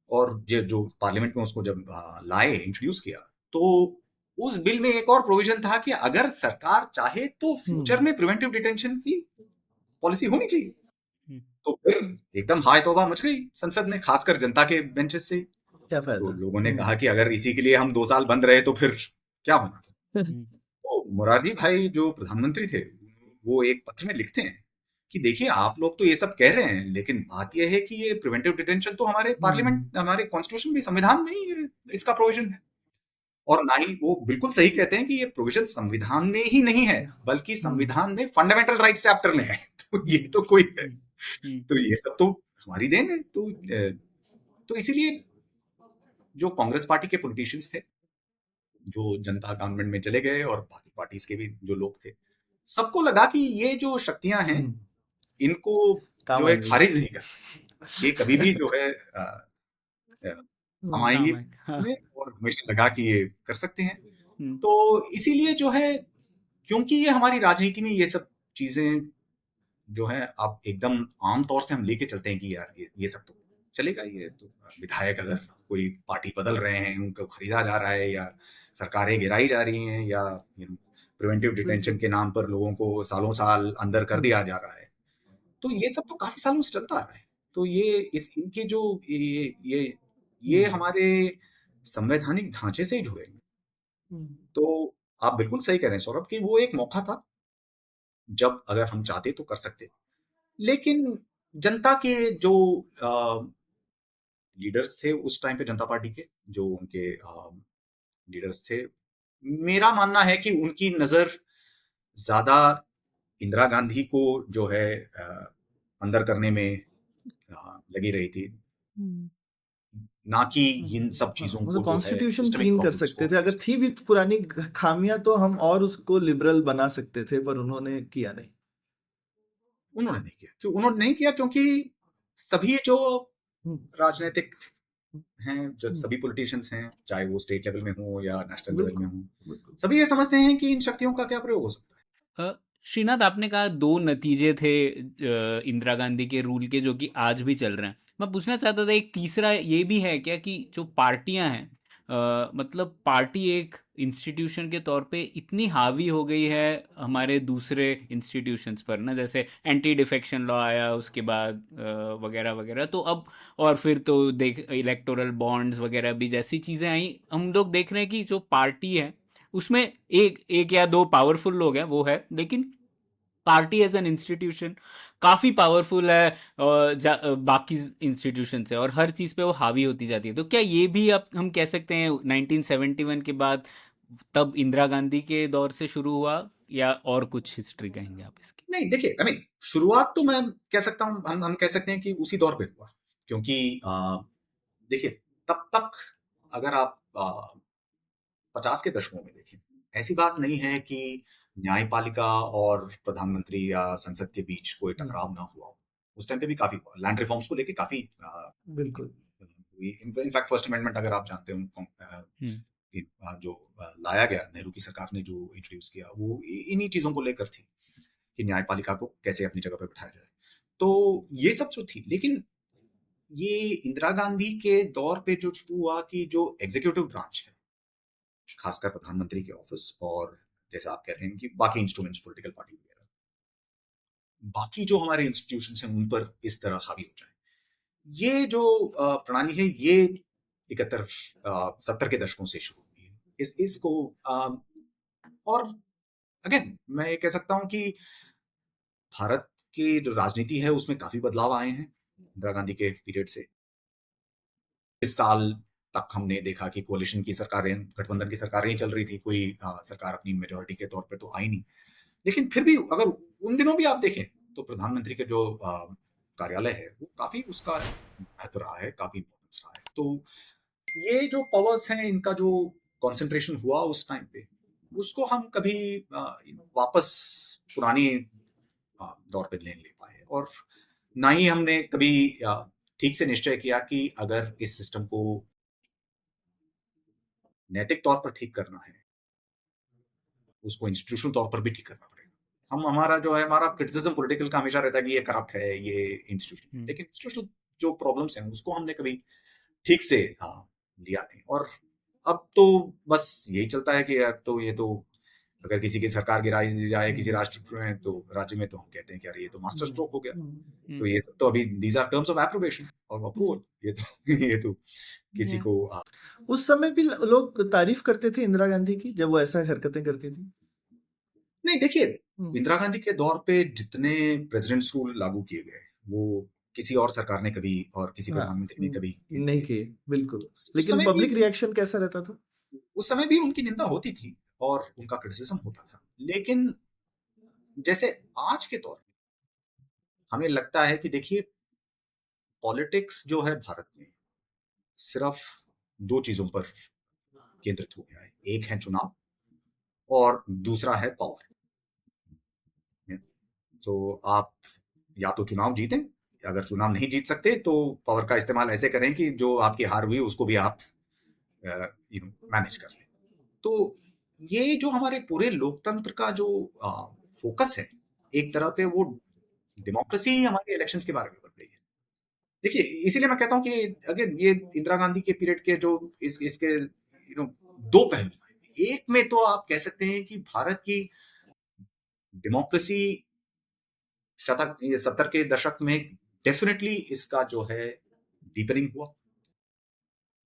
और ये जो पार्लियामेंट में उसको जब लाए, इंट्रोड्यूस किया, तो उस बिल में एक और प्रोविजन था कि अगर सरकार चाहे तो फ्यूचर में प्रिवेंटिव डिटेंशन की पॉलिसी होनी चाहिए। तो फिर एकदम हाय तौबा मच गई संसद में, खासकर जनता के बेंचेस से। तो लोगों ने कहा कि अगर इसी के लिए हम 2 साल बंद रहे तो फिर क्या होना था। तो मोरारजी भाई जो प्रधानमंत्री थे, वो एक पत्र में लिखते हैं कि देखिए, आप लोग तो ये सब कह रहे हैं, लेकिन बात यह है कि ये प्रिवेंटिव डिटेंशन तो हमारे पार्लियामेंट, हमारे कॉन्स्टिट्यूशन में, संविधान में ही इसका प्रोविजन है। और ना ही वो बिल्कुल सही कहते हैं कि ये प्रोविजन संविधान में ही नहीं है, बल्कि संविधान में फंडामेंटल राइट्स चैप्टर में है। तो ये तो कोई है, तो ये सब तो हमारी देन है। तो इसीलिए जो कांग्रेस पार्टी के पॉलिटिशियंस थे, जो जनता गवर्नमेंट में चले गए, और बाकी पार्टीज के भी जो लोग थे, सबको लगा कि ये जो शक्तियां हैं, इनको जो है खारिज नहीं कर, ये कभी भी जो है हम आएंगे इसमें, और हमेशा लगा कि ये कर सकते हैं। तो इसीलिए जो है, क्योंकि ये हमारी राजनीति में ये सब चीजें जो है, आप एकदम आम तौर से हम लेके चलते हैं कि यार ये सब तो चलेगा, ये तो विधायक अगर कोई पार्टी बदल रहे हैं, उनको खरीदा जा रहा है, या सरकारें गिराई जा रही हैं, या प्रिवेंटिव डिटेंशन के नाम पर लोगों को सालों साल अंदर कर दिया जा रहा है, तो ये सब तो काफी सालों से चलता आ रहा है। तो ये इनके जो ये हमारे संवैधानिक ढांचे से ही जुड़े हैं। तो आप बिल्कुल सही कह रहे हैं सौरभ, कि वो एक मौका था जब अगर हम चाहते तो कर सकते, लेकिन जनता के जो लीडर्स थे उस टाइम पे, जनता पार्टी के जो उनके लीडर्स थे, मेरा मानना है कि उनकी नजर ज्यादा इंदिरा गांधी को जो है अंदर करने में लगी रही थी, ना कि इन सब चीजों मतलब को जो है कॉन्स्टिट्यूशन सिस्टमिक क्लीन कर प्रॉब्लम्स सकते को थे, अगर fix थी भी पुरानी खामियां तो हम और उसको लिबरल बना सकते थे, पर उन्होंने किया नहीं। उन्होंने नहीं किया। क्यों उन्होंने नहीं किया? क्योंकि सभी जो राजनीतिक हैं, जो सभी पॉलिटिशियंस हैं, चाहे वो स्टेट लेवल में हो या नेशनल लेवल में हो, सभी ये समझते हैं कि इन शक्तियों का क्या प्रयोग हो सकता है। श्रीनाथ, आपने कहा 2 नतीजे थे इंदिरा गांधी के रूल के जो कि आज भी चल रहे हैं। मैं पूछना चाहता था, एक तीसरा ये भी है क्या कि जो पार्टियां हैं, मतलब पार्टी एक इंस्टीट्यूशन के तौर पे इतनी हावी हो गई है हमारे दूसरे इंस्टीट्यूशंस पर ना, जैसे एंटी डिफेक्शन लॉ आया उसके बाद वगैरह वगैरह, तो अब और फिर तो देख इलेक्टोरल बॉन्ड्स वगैरह भी जैसी चीज़ें आई, हम लोग देख रहे हैं कि जो पार्टी है उसमें एक एक या 2 पावरफुल लोग हैं वो है, लेकिन पार्टी एज एन इंस्टीट्यूशन काफ़ी पावरफुल है बाकी इंस्टीट्यूशन से, और हर चीज़ पे वो हावी होती जाती है। तो क्या ये भी अब हम कह सकते हैं 1971 के बाद, तब इंदिरा गांधी के दौर से शुरू हुआ, या और कुछ हिस्ट्री कहेंगे आप इसकी? नहीं, देखिए, आई मीन शुरुआत तो मैं कह सकता हूँ, हम कह सकते हैं कि उसी दौर पे हुआ, क्योंकि देखिए, तब तक अगर आप 50 के दशकों में देखें, ऐसी बात नहीं है कि न्यायपालिका और प्रधानमंत्री या संसद के बीच कोई टकराव ना हुआ हो। उस टाइम पे भी काफी हुआ, लैंड रिफॉर्म्स को लेके काफी बिल्कुल। इनफैक्ट फर्स्ट अमेंडमेंट अगर आप जानते हो, जो लाया गया, नेहरू की सरकार ने जो इंट्रोड्यूस किया, वो इन्हीं चीजों को लेकर थी कि न्यायपालिका को कैसे अपनी जगह पे बैठाया जाए। तो ये सब जो थी, लेकिन ये इंदिरा गांधी के दौर पे जो शुरू हुआ कि जो एग्जीक्यूटिव ब्रांच है, खासकर प्रधानमंत्री के ऑफिस, और जैसे आप कह रहे हैं कि बाकी इंस्ट्रूमेंट्स, पॉलिटिकल पार्टी वगैरह, बाकी जो हमारे इंस्टीट्यूशन हैं उन पर इस तरह हावी हो जाए, ये जो प्रणाली है, ये 70 के दशकों से शुरू हुई है। इसको और अगेन मैं ये कह सकता हूं कि भारत की जो राजनीति है उसमें काफी बदलाव आए हैं इंदिरा गांधी के पीरियड से। इस साल तक हमने देखा कि कोalition की सरकारें, गठबंधन की सरकारें ही चल रही थी, कोई सरकार अपनी मेजोरिटी के तौर पे तो आई नहीं। लेकिन फिर भी अगर उन दिनों भी आप देखें तो प्रधानमंत्री के जो कार्यालय है वो काफी उसका महत्व रहा है, काफी इम्पोर्टेंस रहा है। तो ये जो पावर्स हैं, इनका जो कंसंट्रेशन हुआ उस टाइम पे, उसको हम कभी वापस पुरानी दौर पे नहीं ले पाए, और ना ही हमने कभी ठीक से निश्चय किया कि अगर इस सिस्टम को नैतिक तौर पर ठीक करना है, उसको इंस्टीट्यूशनल तौर पर भी ठीक करना पड़ेगा। हमारा जो है, हमारा क्रिटिसिज्म पॉलिटिकल का हमेशा रहता है कि ये करप्ट है, ये इंस्टीट्यूशन है, लेकिन इंस्टीट्यूशनल जो प्रॉब्लम्स हैं उसको हमने कभी ठीक से लिया नहीं। और अब तो बस यही चलता है कि अब तो ये तो अगर किसी की सरकार गिराई जाए किसी राष्ट्र में, तो राज्य में, तो हम कहते हैं कि अरे ये तो मास्टर स्ट्रोक हो गया। तो ये सब तो अभी दीज आर टर्म्स ऑफ एप्रोबेशन और अप्रूवल, ये तो किसी को उस समय भी लोग तारीफ करते थे इंदिरा गांधी की जब वो ऐसा हरकतें करती थी। नहीं, देखिए, इंदिरा गांधी के दौर पे जितने प्रेसिडेंट्स रूल लागू किए गए, वो किसी और सरकार ने कभी, और किसी प्रधानमंत्री ने कभी नहीं किए, बिल्कुल। उस लेकिन समय पब्लिक भी रिएक्शन कैसा रहता था? उस समय भी उनकी निंदा होती थी और उनका क्रिटिसिज्म होता था, लेकिन जैसे आज के दौर में हमें लगता है कि देखिए, पॉलिटिक्स जो है भारत में सिर्फ 2 चीजों पर केंद्रित हो गया है, एक है चुनाव और दूसरा है पावर। तो आप या तो चुनाव जीतें, अगर चुनाव नहीं जीत सकते तो पावर का इस्तेमाल ऐसे करें कि जो आपकी हार हुई उसको भी आप मैनेज कर लें। तो ये जो हमारे पूरे लोकतंत्र का जो फोकस है, एक तरह पे वो डेमोक्रेसी ही हमारी इलेक्शंस के बारे में बन गई है। देखिए, इसीलिए मैं कहता हूँ कि अगेन ये इंदिरा गांधी के पीरियड के जो इसके 2 पहलू हैं। एक में तो आप कह सकते हैं कि भारत की डेमोक्रेसी 70 के दशक में डेफिनेटली इसका जो है डीपनिंग हुआ।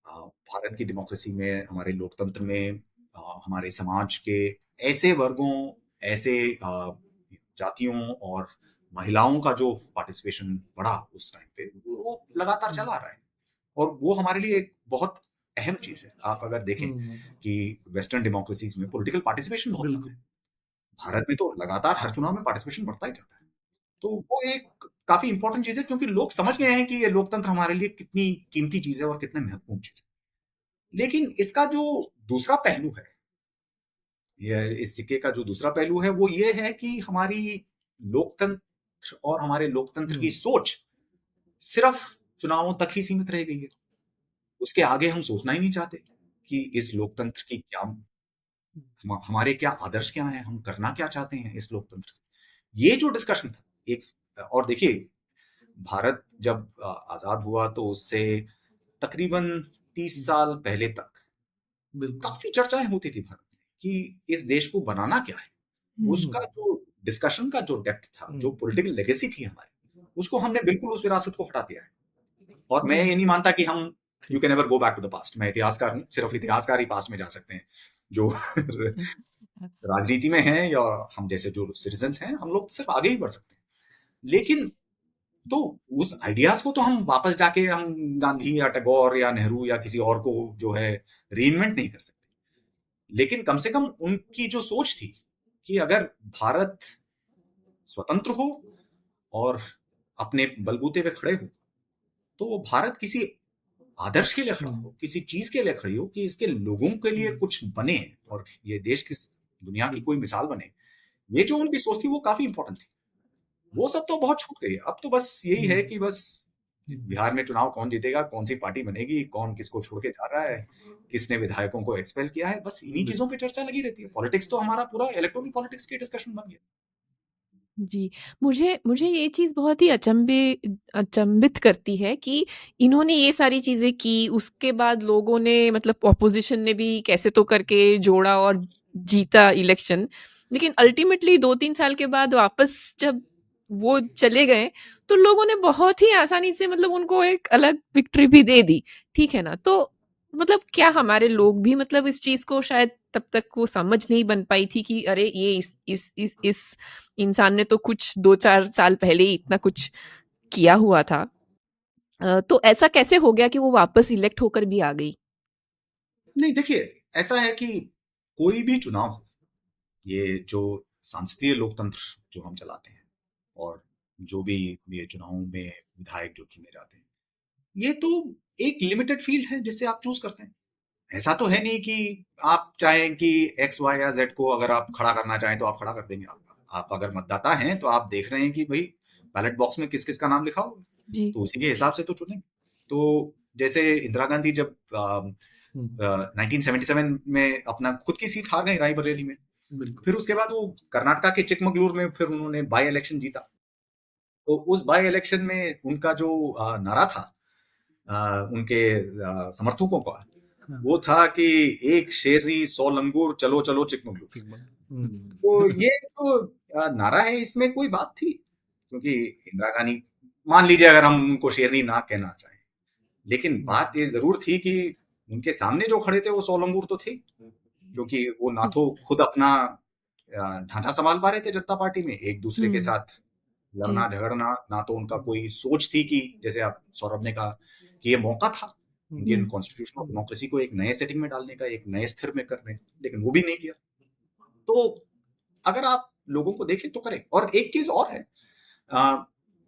भारत की डेमोक्रेसी में, हमारे लोकतंत्र में, हमारे समाज के ऐसे वर्गों, ऐसे जातियों और महिलाओं का जो पार्टिसिपेशन बढ़ा उस टाइम पे, वो लगातार चला आ रहा है, और वो हमारे लिए एक बहुत अहम चीज है। आप अगर देखें कि वेस्टर्न डेमोक्रेसीज में पॉलिटिकल पार्टिसिपेशन बहुत कम है, भारत में तो लगातार हर चुनाव में पार्टिसिपेशन बढ़ता ही जाता है। तो वो एक काफी इंपॉर्टेंट चीज है, क्योंकि लोग समझ गए हैं कि ये लोकतंत्र हमारे लिए कितनी कीमती चीज है और कितने महत्वपूर्ण चीज है। लेकिन इसका जो दूसरा पहलू है, इस सिक्के का जो दूसरा पहलू है, वो ये है कि हमारी लोकतंत्र और हमारे लोकतंत्र की सोच सिर्फ चुनावों तक ही सीमित रह गई है। उसके आगे हम सोचना ही नहीं चाहते कि इस लोकतंत्र की क्या, हमारे क्या आदर्श क्या हैं, हम करना क्या चाहते हैं इस लोकतंत्र से। ये जो डिस्कशन था एक, और देखिए भारत जब आजाद हुआ तो उससे तकरीबन 30 साल पहले तक काफी चर्चाएं होती थी भारत में कि इस देश को बनाना क्या है। उसका जो डिस्कशन का जो डेप्थ था, जो पॉलिटिकल लेगेसी थी हमारी, उसको हमने बिल्कुल उस विरासत को हटा दिया है। और मैं ये नहीं मानता कि हम you can never go back to the past. मैं इतिहासकार हूँ, सिर्फ इतिहासकार ही पास्ट में जा सकते हैं। जो राजनीति में हैं या हम जैसे जो सिटीजन्स हैं, हम लोग सिर्फ आगे ही बढ़ सकते हैं। लेकिन तो उस आइडियाज को तो हम वापस जाके हम गांधी या टैगोर या नेहरू या किसी और को जो है रीइन्वेंट नहीं कर सकते। लेकिन कम से कम उनकी जो सोच थी कि अगर भारत स्वतंत्र हो और अपने बलबूते पे खड़े हो, तो भारत किसी आदर्श के लिए खड़ा हो, किसी चीज के लिए खड़ी हो कि इसके लोगों के लिए कुछ बने और ये देश की दुनिया की कोई मिसाल बने। ये जो उनकी सोच थी वो काफी इंपॉर्टेंट थी। वो सब तो बहुत छूट गई है। अब तो बस यही है कि बस बिहार में चुनाव कौन जीतेगा, कौन सी पार्टी बनेगी, कौन किसको छोड़ के जा रहा है, किसने विधायकों को एक्सपेल किया है, बस इन्हीं चीजों पे चर्चा लगी रहती है। पॉलिटिक्स तो हमारा पूरा इलेक्टोरल पॉलिटिक्स की डिस्कशन बन गया। जी, मुझे ये चीज़ बहुत ही अचंभित करती है कि इन्होंने ये सारी चीज़ें की, उसके बाद लोगों ने मतलब ऑपोज़िशन ने भी कैसे तो करके जोड़ा और जीता इलेक्शन। लेकिन अल्टीमेटली 2-3 साल के बाद वापस जब वो चले गए, तो लोगों ने बहुत ही आसानी से मतलब उनको एक अलग विक्ट्री भी दे दी, ठीक है ना? तो मतलब क्या हमारे लोग भी मतलब इस चीज़ को शायद तब तक वो समझ नहीं बन पाई थी कि अरे ये इस इंसान ने तो कुछ 2-4 साल पहले ही इतना कुछ किया हुआ था। तो ऐसा कैसे हो गया कि वो वापस इलेक्ट होकर भी आ गई? नहीं, देखिए ऐसा है कि कोई भी चुनाव हो, ये जो सांसदीय लोकतंत्र जो हम चलाते हैं और जो भी ये चुनावों में विधायक जो चुने जाते हैं, ये तो एक लिमिटेड फील्ड है जिससे आप चूज करते हैं। ऐसा तो है नहीं कि आप चाहें कि एक्स वाई या जेड को अगर आप खड़ा करना चाहें तो आप खड़ा कर देंगे। आप अगर मतदाता हैं तो आप देख रहे हैं कि भाई बैलेट बॉक्स में किस किस का नाम लिखा हो, जी। तो उसी के हिसाब से तो चुनेंगे। तो जैसे इंदिरा गांधी जब 1977 में अपना खुद की सीट हार गई रायबरेली में, फिर उसके बाद वो कर्नाटका के चिकमगलूर में फिर उन्होंने बाई इलेक्शन जीता। तो उस बाई इलेक्शन में उनका जो नारा था उनके समर्थकों का, वो था कि एक शेरनी 100 लंगूर, चलो चलो चिकमगलूर। तो ये जो नारा है, इसमें कोई बात थी, क्योंकि इंदिरा गांधी, मान लीजिए अगर हम उनको शेरनी ना कहना चाहें, लेकिन बात ये जरूर थी कि उनके सामने जो खड़े थे वो 100 लंगूर तो थे, क्योंकि वो ना तो खुद अपना ढांचा संभाल पा रहे थे जनता पार्टी में, एक दूसरे के साथ लड़ना झगड़ना, ना तो उनका कोई सोच थी कि जैसे आप सौरभ ने कहा कि ये मौका था इंडियन कॉन्स्टिट्यूशन ऑफ डेमोक्रेसी को एक नए सेटिंग में डालने का, एक नए स्थिर में करने, लेकिन वो भी नहीं किया। तो अगर आप लोगों को देखें तो करें। और एक चीज और है,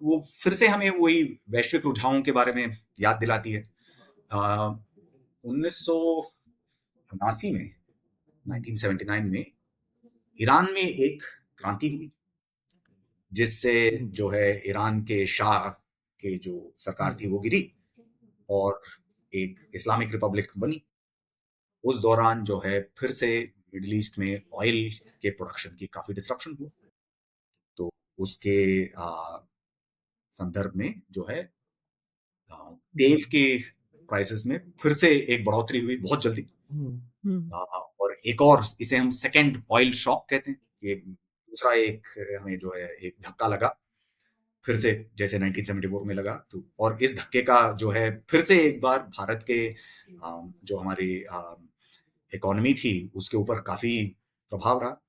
वो फिर से हमें वही वैश्विक रुझानों के बारे में याद दिलाती है। 1979 में 1979 में ईरान में एक क्रांति हुई, जिससे जो है ईरान के शाह के जो सरकार थी वो गिरी और एक इस्लामिक रिपब्लिक बनी। उस दौरान जो है फिर से मिडिल ईस्ट में ऑयल के प्रोडक्शन की काफी डिसरप्शन हुआ। तो उसके संदर्भ में जो है तेल के प्राइसेस में फिर से एक बढ़ोतरी हुई बहुत जल्दी। और एक और, इसे हम सेकेंड ऑयल शॉक कहते हैं, एक दूसरा एक हमें जो है एक धक्का लगा फिर से, जैसे 1974 में लगा। तो और इस धक्के का जो है फिर से एक बार भारत के जो हमारी इकोनॉमी थी उसके ऊपर काफी प्रभाव रहा।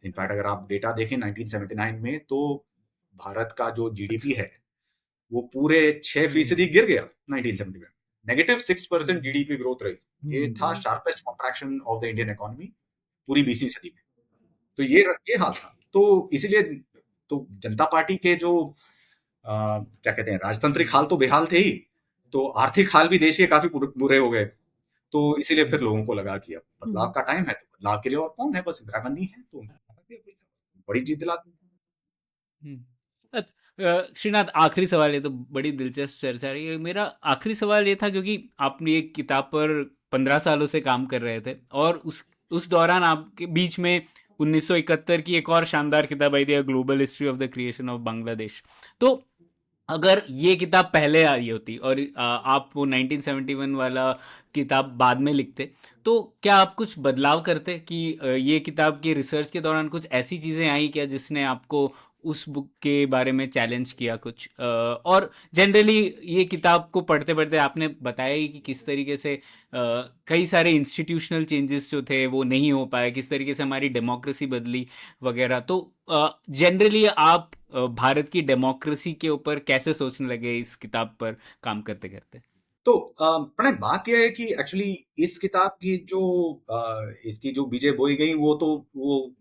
इनफैक्ट अगर आप डेटा देखें 1979 में, तो भारत का जो जीडीपी है वो पूरे 6% गिर गया 1970 में। -6% जीडीपी ग्रोथ रही। ये था sharpest contraction of the Indian economy पूरी 20वीं सदी में। तो ये हाल था। तो इसीलिए तो जनता पार्टी के जो क्या कहते हैं, राजतांत्रिक हाल तो बेहाल थे ही, तो आर्थिक हाल भी देश के काफी बुरे हो गए। तो इसीलिए फिर लोगों को लगा कि अब बदलाव का टाइम है, तो बदलाव के लिए और कौन है, बस इंदिरा गांधी है, तो बड़ी जीत दिला दी। श्रीनाथ, आखिरी सवाल, ये तो बड़ी दिलचस्प चर्चा रही है। मेरा आखिरी सवाल ये था, क्योंकि आपने एक किताब पर 15 सालों से काम कर रहे थे, और उस दौरान आपके बीच में 1971 की एक और शानदार किताब आई थी, global history of the creation of Bangladesh. तो अगर ये किताब पहले आई होती और आप वो 1971 वाला किताब बाद में लिखते, तो क्या आप कुछ बदलाव करते कि ये किताब की रिसर्च के दौरान कुछ ऐसी चीज़ें आई क्या जिसने आपको उस बुक के बारे में चैलेंज किया कुछ? और जनरली ये किताब को पढ़ते पढ़ते आपने बताया ही कि किस तरीके से कई सारे इंस्टीट्यूशनल चेंजेस जो थे वो नहीं हो पाए, किस तरीके से हमारी डेमोक्रेसी बदली वगैरह। तो जनरली आप भारत की डेमोक्रेसी के ऊपर कैसे सोचने लगे इस किताब पर काम करते करते? तो प्रणय, बात यह है कि एक्चुअली इस किताब की जो इसकी जो बीजें बोई गई, वो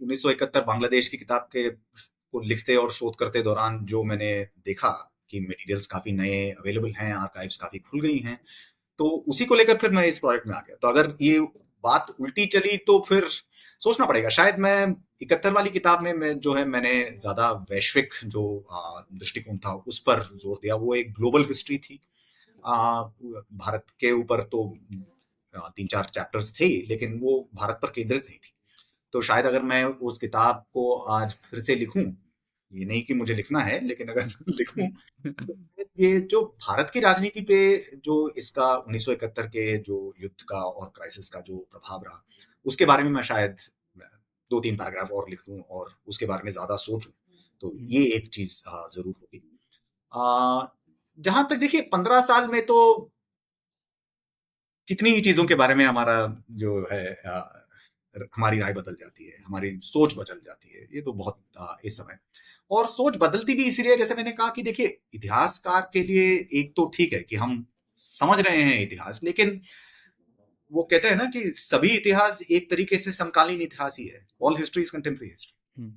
1971 बांग्लादेश की किताब के को लिखते और शोध करते दौरान जो मैंने देखा कि मटेरियल्स काफी नए अवेलेबल हैं, आर्काइव्स काफी खुल गई हैं, तो उसी को लेकर फिर मैं इस प्रोजेक्ट में आ गया। तो अगर ये बात उल्टी चली तो फिर सोचना पड़ेगा। शायद मैं 71 वाली किताब में मैंने ज्यादा वैश्विक जो दृष्टिकोण था उस पर जोर दिया। वो एक ग्लोबल हिस्ट्री थी। भारत के ऊपर तो 3-4 चैप्टर्स थे, लेकिन वो भारत पर केंद्रित नहीं थी। तो शायद अगर मैं उस किताब को आज फिर से लिखूं, ये नहीं कि मुझे लिखना है, लेकिन अगर लिखूं तो ये जो भारत की राजनीति पे जो इसका 1971 के जो युद्ध का और क्राइसिस का जो प्रभाव रहा, उसके बारे में मैं शायद 2-3 पैराग्राफ और लिख दूं और उसके बारे में ज्यादा सोचूं। तो ये एक चीज जरूर होगी। जहां तक देखिए 15 साल में तो कितनी ही चीजों के बारे में हमारा जो है हमारी राय बदल जाती है, हमारी सोच बदल जाती है। ये तो बहुत इस समय, और सोच बदलती भी इसीलिए, जैसे मैंने कहा कि देखिए इतिहासकार के लिए एक तो ठीक है कि हम समझ रहे हैं इतिहास, लेकिन वो कहते हैं ना कि सभी इतिहास एक तरीके से समकालीन इतिहास ही है। All history is contemporary history.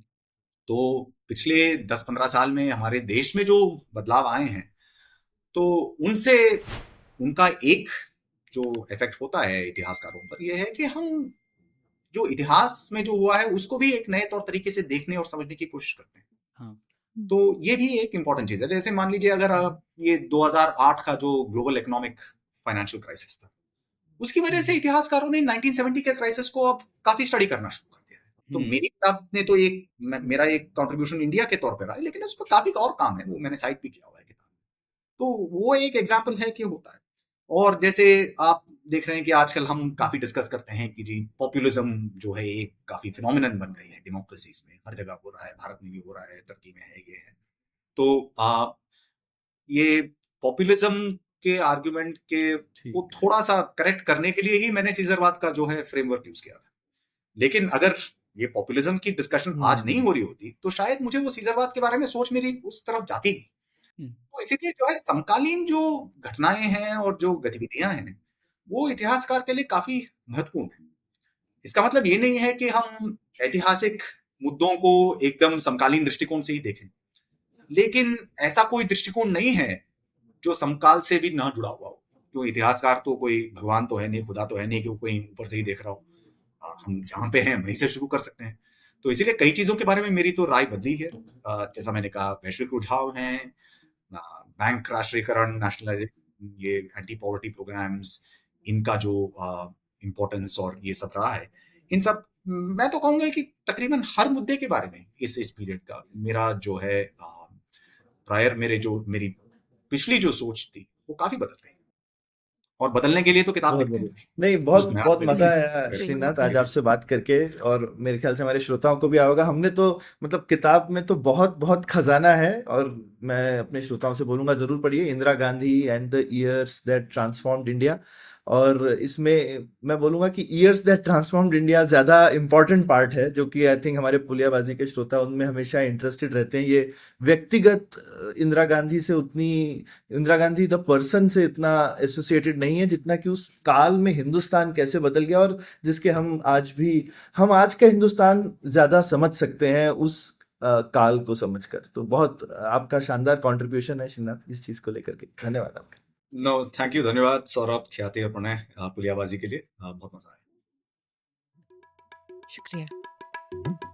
तो पिछले 10-15 साल में हमारे देश में जो बदलाव आए हैं, तो उनसे उनका एक जो इफेक्ट होता है इतिहासकारों पर, यह है कि हम जो इतिहास में जो हुआ है उसको भी एक नए तौर तरीके से देखने और समझने की कोशिश करते हैं। हाँ। तो ये भी एक इंपॉर्टेंट चीज है। जैसे मान लीजिए अगर आप ये 2008 का जो ग्लोबल इकोनॉमिक फाइनेंशियल क्राइसिस था, उसकी वजह से इतिहासकारों ने 1970 के क्राइसिस को अब काफी स्टडी करना शुरू कर दिया है। तो मेरी किताब ने तो मेरा एक कंट्रीब्यूशन इंडिया के तौर पर रहा है, लेकिन उस पर काफी और काम है, वो मैंने साइट भी किया हुआ है किताब। तो वो एक एग्जाम्पल है कि होता है। और जैसे आप देख रहे हैं कि आजकल हम काफी डिस्कस करते हैं कि जी पॉपुलिज्म जो है एक काफी फिनोमिनन बन गई है डेमोक्रेसीज में, हर जगह हो रहा है, भारत में भी हो रहा है, टर्की में है, ये है। तो ये पॉपुलिज्म के आर्गुमेंट के को थोड़ा सा करेक्ट करने के लिए ही मैंने सीजरवाद का जो है फ्रेमवर्क यूज किया था। लेकिन अगर ये पॉपुलिज्म की डिस्कशन आज नहीं हो रही होती, तो शायद मुझे वो सीजरवाद के बारे में सोच मेरी उस तरफ जाती नहीं। तो इसीलिए जो है समकालीन जो घटनाएं हैं और जो गतिविधियां हैं, वो इतिहासकार के लिए काफी महत्वपूर्ण है। इसका मतलब ये नहीं है कि हम ऐतिहासिक मुद्दों को एकदम समकालीन दृष्टिकोण से ही देखें, लेकिन ऐसा कोई दृष्टिकोण नहीं है जो समकाल से भी ना जुड़ा हुआ हो। क्यों, इतिहासकार तो कोई भगवान तो है नहीं, खुदा तो है नहीं कि वो कोई ऊपर से ही देख रहा हो। हम जहां पे हैं वहीं से शुरू कर सकते हैं। तो इसीलिए कई चीजों के बारे में मेरी तो राय बदली है। जैसा मैंने कहा, वैश्विक रुझाव हैं, बैंक राष्ट्रीयकरण, नेशनलाइजेशन, ये एंटी पॉवर्टी प्रोग्राम्स, इनका जो इम्पोर्टेंस और ये सब रहा है, इन सब मैं तो कहूंगा कि तकरीबन हर मुद्दे के बारे में इस पीरियड का मेरा जो है प्रायर मेरी पिछली जो सोच थी वो काफी बदल गई, और बदलने के लिए तो किताब लिखते हैं। नहीं, बहुत मजा आया श्रीनाथ आज आपसे बात करके, और मेरे ख्याल से हमारे श्रोताओं को भी आया होगा। हमने तो मतलब किताब में तो बहुत बहुत खजाना है, और मैं अपने श्रोताओं से बोलूंगा जरूर पढ़िए Indira Gandhi and the years that transformed India. और इसमें मैं बोलूंगा कि ईयर्स दैट ट्रांसफॉर्म्ड इंडिया ज्यादा इंपॉर्टेंट पार्ट है, जो कि आई थिंक हमारे पुलियाबाजी के श्रोता उनमें हमेशा इंटरेस्टेड रहते हैं। ये व्यक्तिगत इंदिरा गांधी से उतनी, इंदिरा गांधी द पर्सन से इतना एसोसिएटेड नहीं है जितना कि उस काल में हिंदुस्तान कैसे बदल गया, और जिसके हम आज का हिंदुस्तान ज्यादा समझ सकते हैं उस काल को समझकर। तो बहुत आपका शानदार कंट्रीब्यूशन है श्रीनाथ इस चीज को लेकर के, धन्यवाद आपका। नो थैंक यू, धन्यवाद सौरभ, ख्याति और प्रणय, पुलियाबाजी के लिए बहुत मजा आया। शुक्रिया।